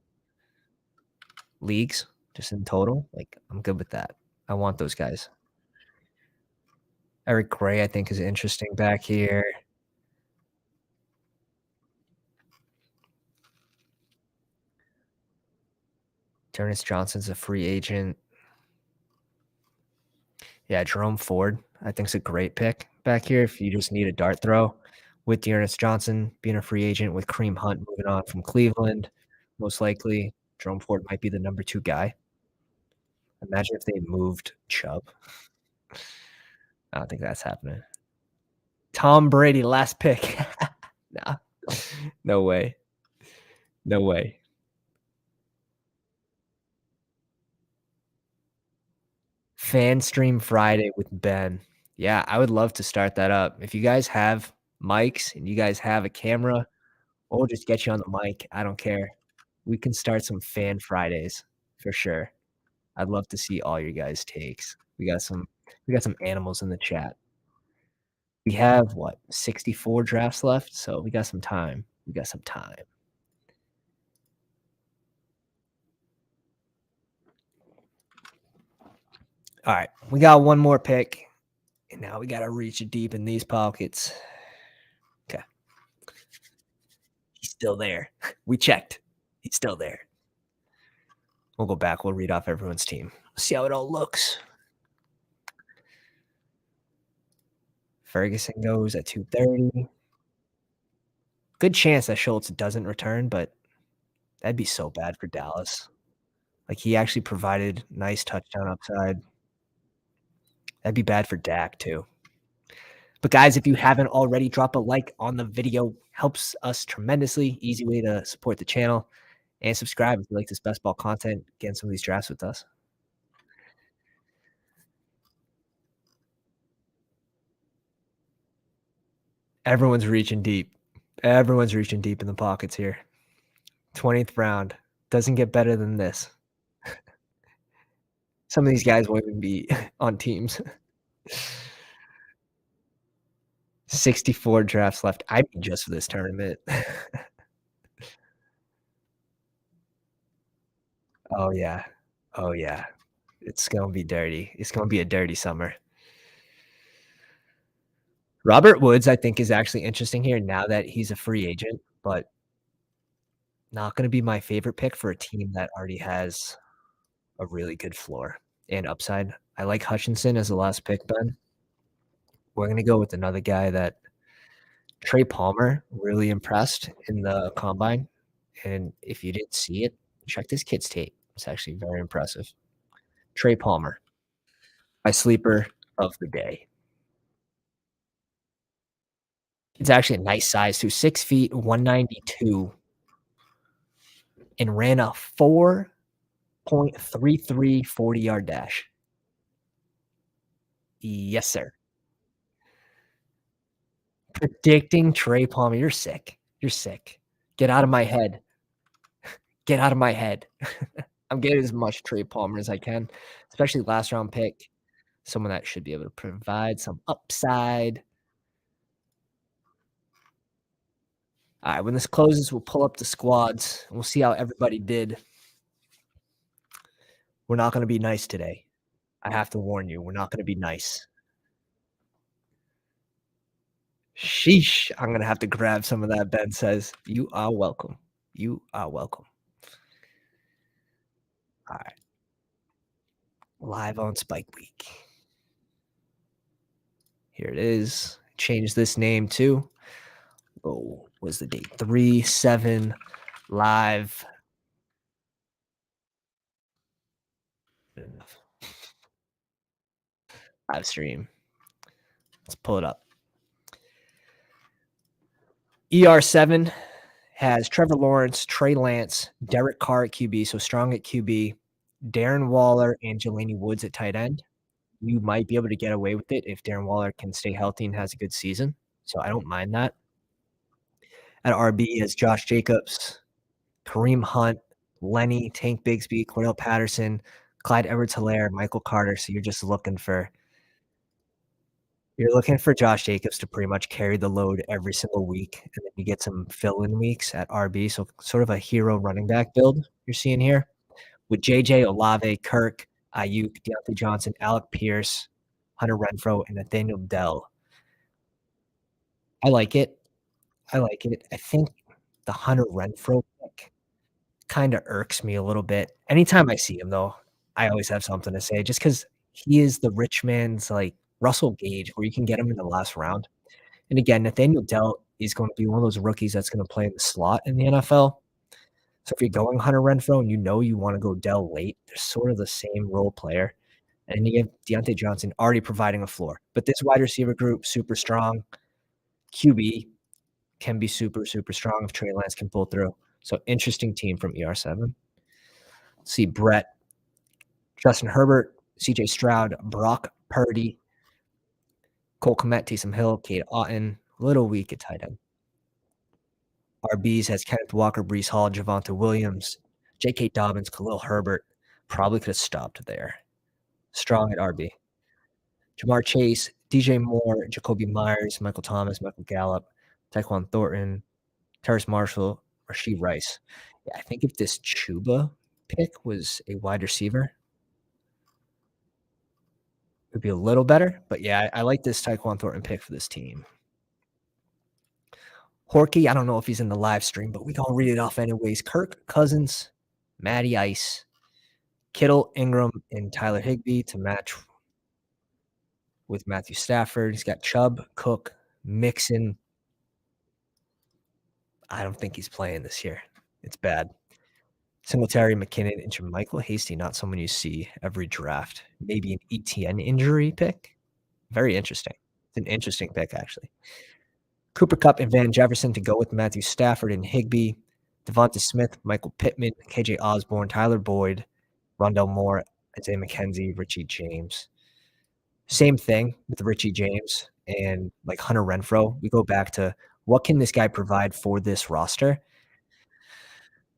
leagues just in total, like, I'm good with that. I want those guys. Eric Gray, I think, is interesting back here. Terrence Johnson's a free agent. Yeah, Jerome Ford, I think, is a great pick back here if you just need a dart throw. With Dearness Johnson being a free agent, with Kareem Hunt moving on from Cleveland, most likely Jerome Ford might be the number 2 guy. Imagine if they moved Chubb. I don't think that's happening. Tom Brady, last pick. Nah, no way. No way. Fan stream Friday with Ben. Yeah, I would love to start that up. If you guys have mics and you guys have a camera, we'll just get you on the mic. I don't care. We can start some fan Fridays for sure. I'd love to see all your guys' takes. We got some animals in the chat. We have what, 64 drafts left, so we got some time. We got some time. All right, we got one more pick, and now we got to reach deep in these pockets. Okay. He's still there. We checked. He's still there. We'll go back. We'll read off everyone's team. See how it all looks. Ferguson goes at 230. Good chance that Schultz doesn't return, but that'd be so bad for Dallas. Like, he actually provided nice touchdown upside. That'd be bad for Dak too. But guys, if you haven't already, drop a like on the video. Helps us tremendously. Easy way to support the channel. And subscribe if you like this best ball content. Getting some of these drafts with us. Everyone's reaching deep. Everyone's reaching deep in the pockets here. 20th round. Doesn't get better than this. Some of these guys won't even be on teams. 64 drafts left. I mean, just for this tournament. Oh, yeah. Oh, yeah. It's going to be dirty. It's going to be a dirty summer. Robert Woods, I think, is actually interesting here now that he's a free agent, but not going to be my favorite pick for a team that already has a really good floor and upside. I like Hutchinson as the last pick, Ben. We're going to go with another guy that Trey Palmer really impressed in the combine. And if you didn't see it, check this kid's tape. It's actually very impressive. Trey Palmer, my sleeper of the day. It's actually a nice size too, 6 feet, 192, and ran a 4.33 40-yard dash. Yes, sir. Predicting Trey Palmer. You're sick. You're sick. Get out of my head. Get out of my head. I'm getting as much Trey Palmer as I can, especially last round pick. Someone that should be able to provide some upside. All right, when this closes, we'll pull up the squads and we'll see how everybody did. We're not going to be nice today. I have to warn you, we're not going to be nice. Sheesh. I'm going to have to grab some of that, Ben says. You are welcome. You are welcome. All right. Live on Spike Week. Here it is. Change this name too. Oh, was the date? 3/7 live. Good enough. Live stream. Let's pull it up. ER7 has Trevor Lawrence, Trey Lance, Derek Carr at QB, so strong at QB, Darren Waller, and Jelani Woods at tight end. you might be able to get away with it if Darren Waller can stay healthy and has a good season, so I don't mind that. At RB is Josh Jacobs, Kareem Hunt, Lenny, Tank Bigsby, Cordell Patterson, Clyde Edwards-Helaire, Michael Carter, so you're looking for Josh Jacobs to pretty much carry the load every single week, and then you get some fill-in weeks at RB, so sort of a hero running back build you're seeing here with JJ, Olave, Kirk, Ayuk, Deontay Johnson, Alec Pierce, Hunter Renfrow, and Nathaniel Dell. I like it. I think the Hunter Renfrow pick kinda irks me a little bit. Anytime I see him, though, I always have something to say just because he is the rich man's, like, Russell Gage, where you can get him in the last round. And again, Nathaniel Dell is going to be one of those rookies that's gonna play in the slot in the NFL. So if you're going Hunter Renfrow and you know you wanna go Dell late, they're sort of the same role player. And you get Deontay Johnson already providing a floor. But this wide receiver group, super strong. QB can be super, super strong if Trey Lance can pull through. So interesting team from ER7. See Brett, Justin Herbert, CJ Stroud, Brock Purdy, Cole Kmet, Taysom Hill, Cade Otton. Little weak at tight end. RBs has Kenneth Walker, Brees Hall, Javonte Williams, J.K. Dobbins, Khalil Herbert. Probably could have stopped there. Strong at RB. Jamar Chase, DJ Moore, Jacoby Myers, Michael Thomas, Michael Gallup, Tyquan Thornton, Terrace Marshall, Rashee Rice. Yeah, I think if this Chuba pick was a wide receiver, it would be a little better. But yeah, I like this Tyquan Thornton pick for this team. Horky, I don't know if he's in the live stream, but we gonna read it off anyways. Kirk Cousins, Matty Ice, Kittle, Ingram, and Tyler Higbee to match with Matthew Stafford. He's got Chubb, Cook, Mixon. I don't think he's playing this year. It's bad. Singletary, McKinnon, and Jermichael Hasty, not someone you see every draft. Maybe an ETN injury pick. Very interesting. It's an interesting pick, actually. Cooper Kupp and Van Jefferson to go with Matthew Stafford and Higbee. Devonta Smith, Michael Pittman, KJ Osborne, Tyler Boyd, Rondell Moore, Isaiah McKenzie, Richie James. Same thing with Richie James and like Hunter Renfrow. We go back to what can this guy provide for this roster?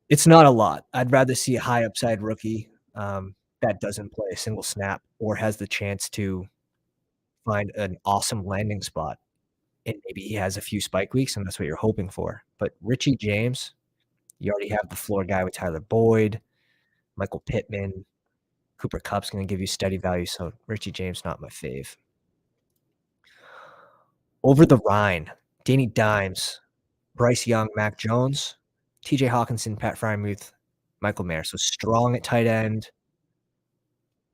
It's not a lot. I'd rather see a high upside rookie that doesn't play a single snap or has the chance to find an awesome landing spot. And maybe he has a few spike weeks, and that's what you're hoping for. But Richie James, you already have the floor guy with Tyler Boyd, Michael Pittman. Cooper Kupp's going to give you steady value, so Richie James, not my fave. Over the Rhine, Danny Dimes, Bryce Young, Mac Jones, TJ Hawkinson, Pat Frymuth, Michael Mayer. So strong at tight end.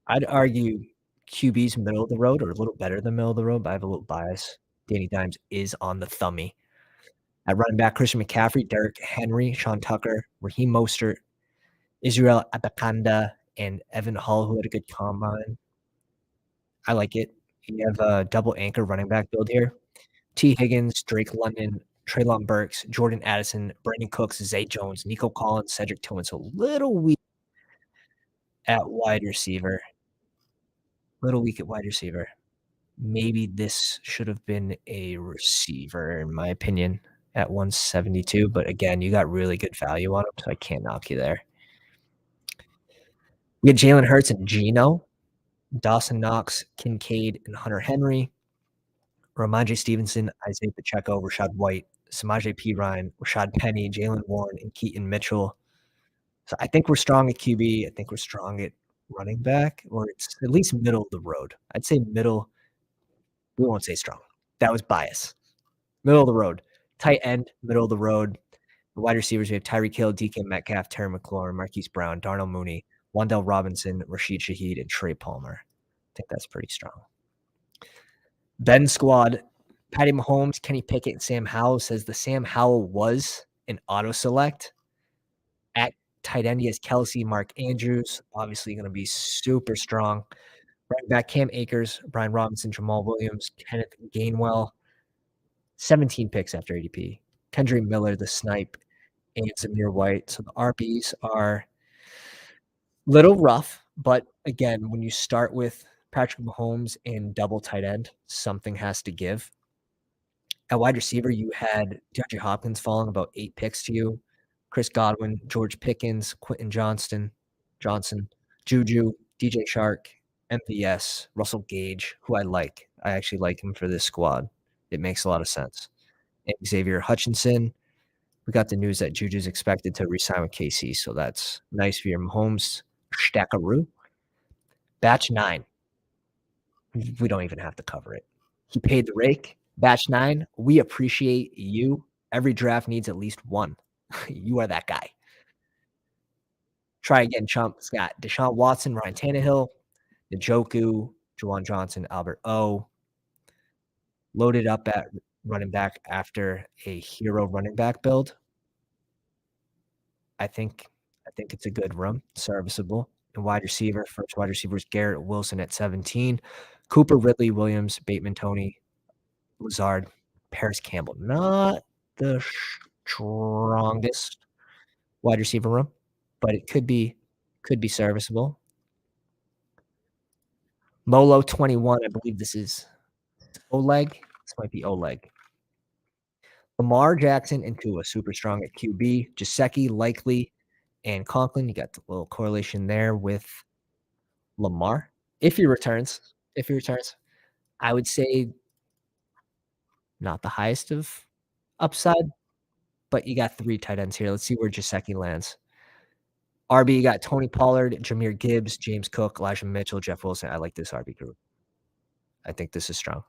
I'd argue QB's middle of the road or a little better than middle of the road, but I have a little bias. Danny Dimes is on the thummy. At running back, Christian McCaffrey, Derrick Henry, Sean Tucker, Raheem Mostert, Israel Abakanda, and Evan Hull, who had a good combine. I like it. You have a double anchor running back build here. T. Higgins, Drake London, Treylon Burks, Jordan Addison, Brandon Cooks, Zay Jones, Nico Collins, Cedric Tillman. So a little weak at wide receiver. Maybe this should have been a receiver, in my opinion, at 172. But again, you got really good value on him, so I can't knock you there. We had Jalen Hurts and Geno, Dawson Knox, Kincaid, and Hunter Henry, Ramondre Stevenson, Isaiah Pacheco, Rashad White, Samaje Perine, Rashad Penny, Jalen Warren, and Keaton Mitchell. So I think we're strong at QB. I think we're strong at running back, or it's at least middle of the road. I'd say middle. We won't say strong. That was bias. Middle of the road. Tight end, middle of the road. The wide receivers, we have Tyreek Hill, DK Metcalf, Terry McLaurin, Marquise Brown, Darnell Mooney, Wan'Dale Robinson, Rashid Shaheed, and Trey Palmer. I think that's pretty strong. Ben squad, Patty Mahomes, Kenny Pickett, and Sam Howell. Says the Sam Howell was an auto select. At tight end, he has Kelsey, Mark Andrews, obviously going to be super strong. Running back, Cam Akers, Brian Robinson, Jamal Williams, Kenneth Gainwell. 17 picks after ADP. Kendry Miller, the snipe, and Zamir White. So the RBs are little rough, but again, when you start with Patrick Mahomes and double tight end. Something has to give. At wide receiver, you had DeAndre Hopkins falling about 8 picks to you, Chris Godwin, George Pickens, Quentin Johnson, Juju, DJ Shark, MVS, Russell Gage, who I like. I actually like him for this squad. It makes a lot of sense. And Xavier Hutchinson. We got the news that Juju's expected to resign with KC, so that's nice for your Mahomes stackaroo. Batch 9. We don't even have to cover it. He paid the rake. Batch 9, we appreciate you. Every draft needs at least one. You are that guy. Try again, chump. It's got Deshaun Watson, Ryan Tannehill, Njoku, Juwan Johnson, Albert O. Loaded up at running back after a hero running back build. I think it's a good room, serviceable. And wide receiver, first wide receiver is Garrett Wilson at 17. Cooper, Ridley, Williams, Bateman, Tony, Lazard, Paris Campbell. Not the strongest wide receiver room, but it could be serviceable. Molo 21, I believe this is Oleg. This might be Oleg. Lamar Jackson and Tua, super strong at QB. Gesicki, Likely, and Conklin. You got the little correlation there with Lamar. If he returns, I would say not the highest of upside, but you got 3 tight ends here. Let's see where Gesicki lands. RB, you got Tony Pollard, Jahmyr Gibbs, James Cook, Elijah Mitchell, Jeff Wilson. I like this RB group. I think this is strong.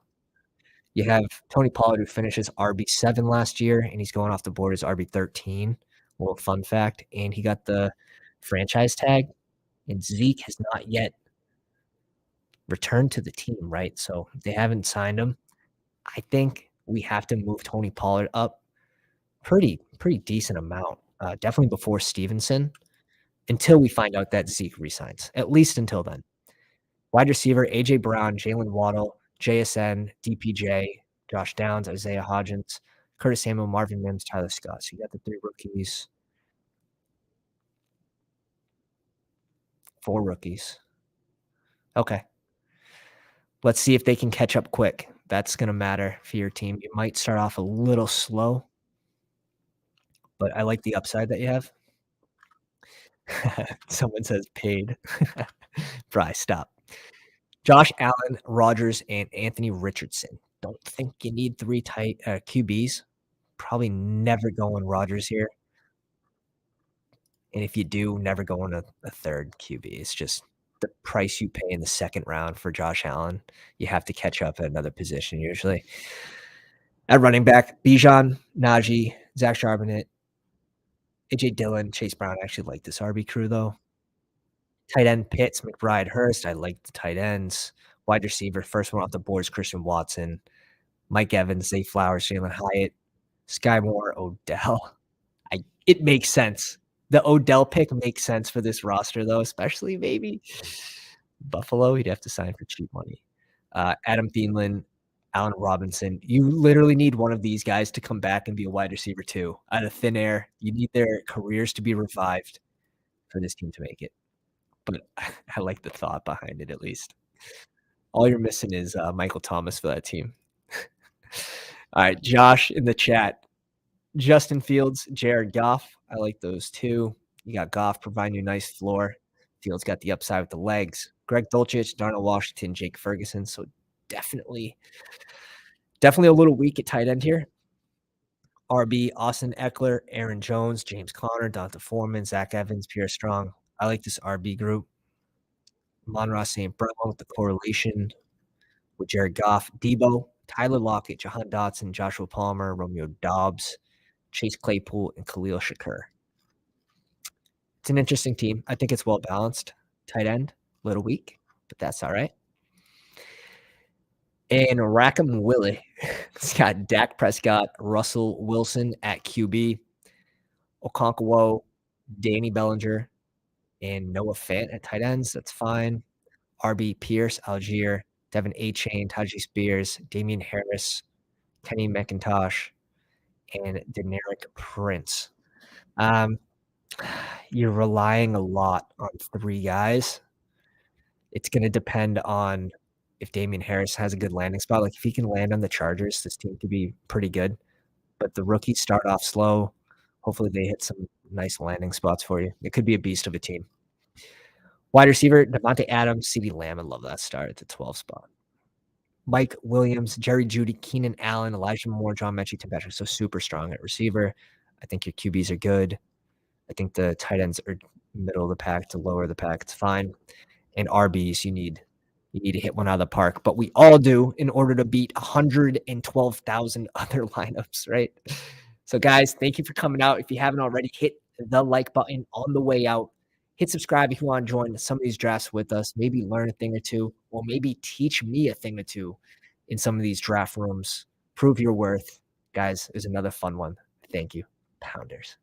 You have Tony Pollard, who finishes RB7 last year, and he's going off the board as RB13. Little fun fact. And he got the franchise tag, and Zeke has not yet returned to the team, right? So they haven't signed him. I think we have to move Tony Pollard up pretty decent amount, definitely before Stevenson, until we find out that Zeke resigns, at least until then. Wide receiver, A.J. Brown, Jalen Waddle, JSN, DPJ, Josh Downs, Isaiah Hodgins, Curtis Samuel, Marvin Mims, Tyler Scott. So you got the 3 rookies. 4 rookies. Okay. Let's see if they can catch up quick. That's going to matter for your team. You might start off a little slow, but I like the upside that you have. Someone says paid. Bry, stop. Josh Allen, Rodgers, and Anthony Richardson. Don't think you need 3 tight QBs. Probably never going Rodgers here. And if you do, never going a 3rd QB. It's just the price you pay in the 2nd round for Josh Allen. You have to catch up at another position usually. At running back, Bijan, Najee, Zach Charbonnet, AJ Dillon, Chase Brown. I actually like this RB crew though. Tight end, Pitts, McBride, Hurst. I like the tight ends. Wide receiver, first one off the board is Christian Watson, Mike Evans, Zay Flowers, Jalen Hyatt, Sky Moore, Odell. It makes sense. The Odell pick makes sense for this roster, though, especially maybe Buffalo. He'd have to sign for cheap money. Adam Thielen, Allen Robinson. You literally need one of these guys to come back and be a wide receiver too, out of thin air. You need their careers to be revived for this team to make it. But I like the thought behind it, at least. All you're missing is Michael Thomas for that team. All right, Josh in the chat. Justin Fields, Jared Goff. I like those two. You got Goff providing you a nice floor. Fields got the upside with the legs. Greg Dulcich, Darnell Washington, Jake Ferguson. So definitely a little weak at tight end here. RB, Austin Eckler, Aaron Jones, James Conner, Donta Foreman, Zach Evans, Pierre Strong. I like this RB group. Monroe St. Brown with the correlation with Jared Goff, Debo, Tyler Lockett, Jahan Dotson, Joshua Palmer, Romeo Dobbs, Chase Claypool, and Khalil Shakur. It's an interesting team. I think it's well balanced. Tight end, a little weak, but that's all right. And Rackham Willie. It's got Dak Prescott, Russell Wilson at QB, Okonkwo, Danny Bellinger, and Noah Fant at tight ends. That's fine. RB Pierce, Algier, Devin A-Chain, Taji Spears, Damian Harris, Kenny McIntosh, and Deneric Prince. You're relying a lot on 3 guys. It's gonna depend on if Damian Harris has a good landing spot. Like, if he can land on the Chargers, this team could be pretty good, but the rookies start off slow. Hopefully, they hit some nice landing spots for you. It could be a beast of a team. Wide receiver, Devontae Adams, CeeDee Lamb. I love that start at the 12 spot. Mike Williams, Jerry Jeudy, Keenan Allen, Elijah Moore, John Mechie, Tim Patrick. So super strong at receiver. I think your QBs are good. I think the tight ends are middle of the pack to lower the pack. It's fine. And RBs, you need to hit one out of the park, but we all do in order to beat 112,000 other lineups, right? So, guys, thank you for coming out. If you haven't already, hit the like button on the way out. Hit subscribe if you want to join some of these drafts with us, maybe learn a thing or two, or maybe teach me a thing or two in some of these draft rooms. Prove your worth. Guys, is another fun one. Thank you, Pounders.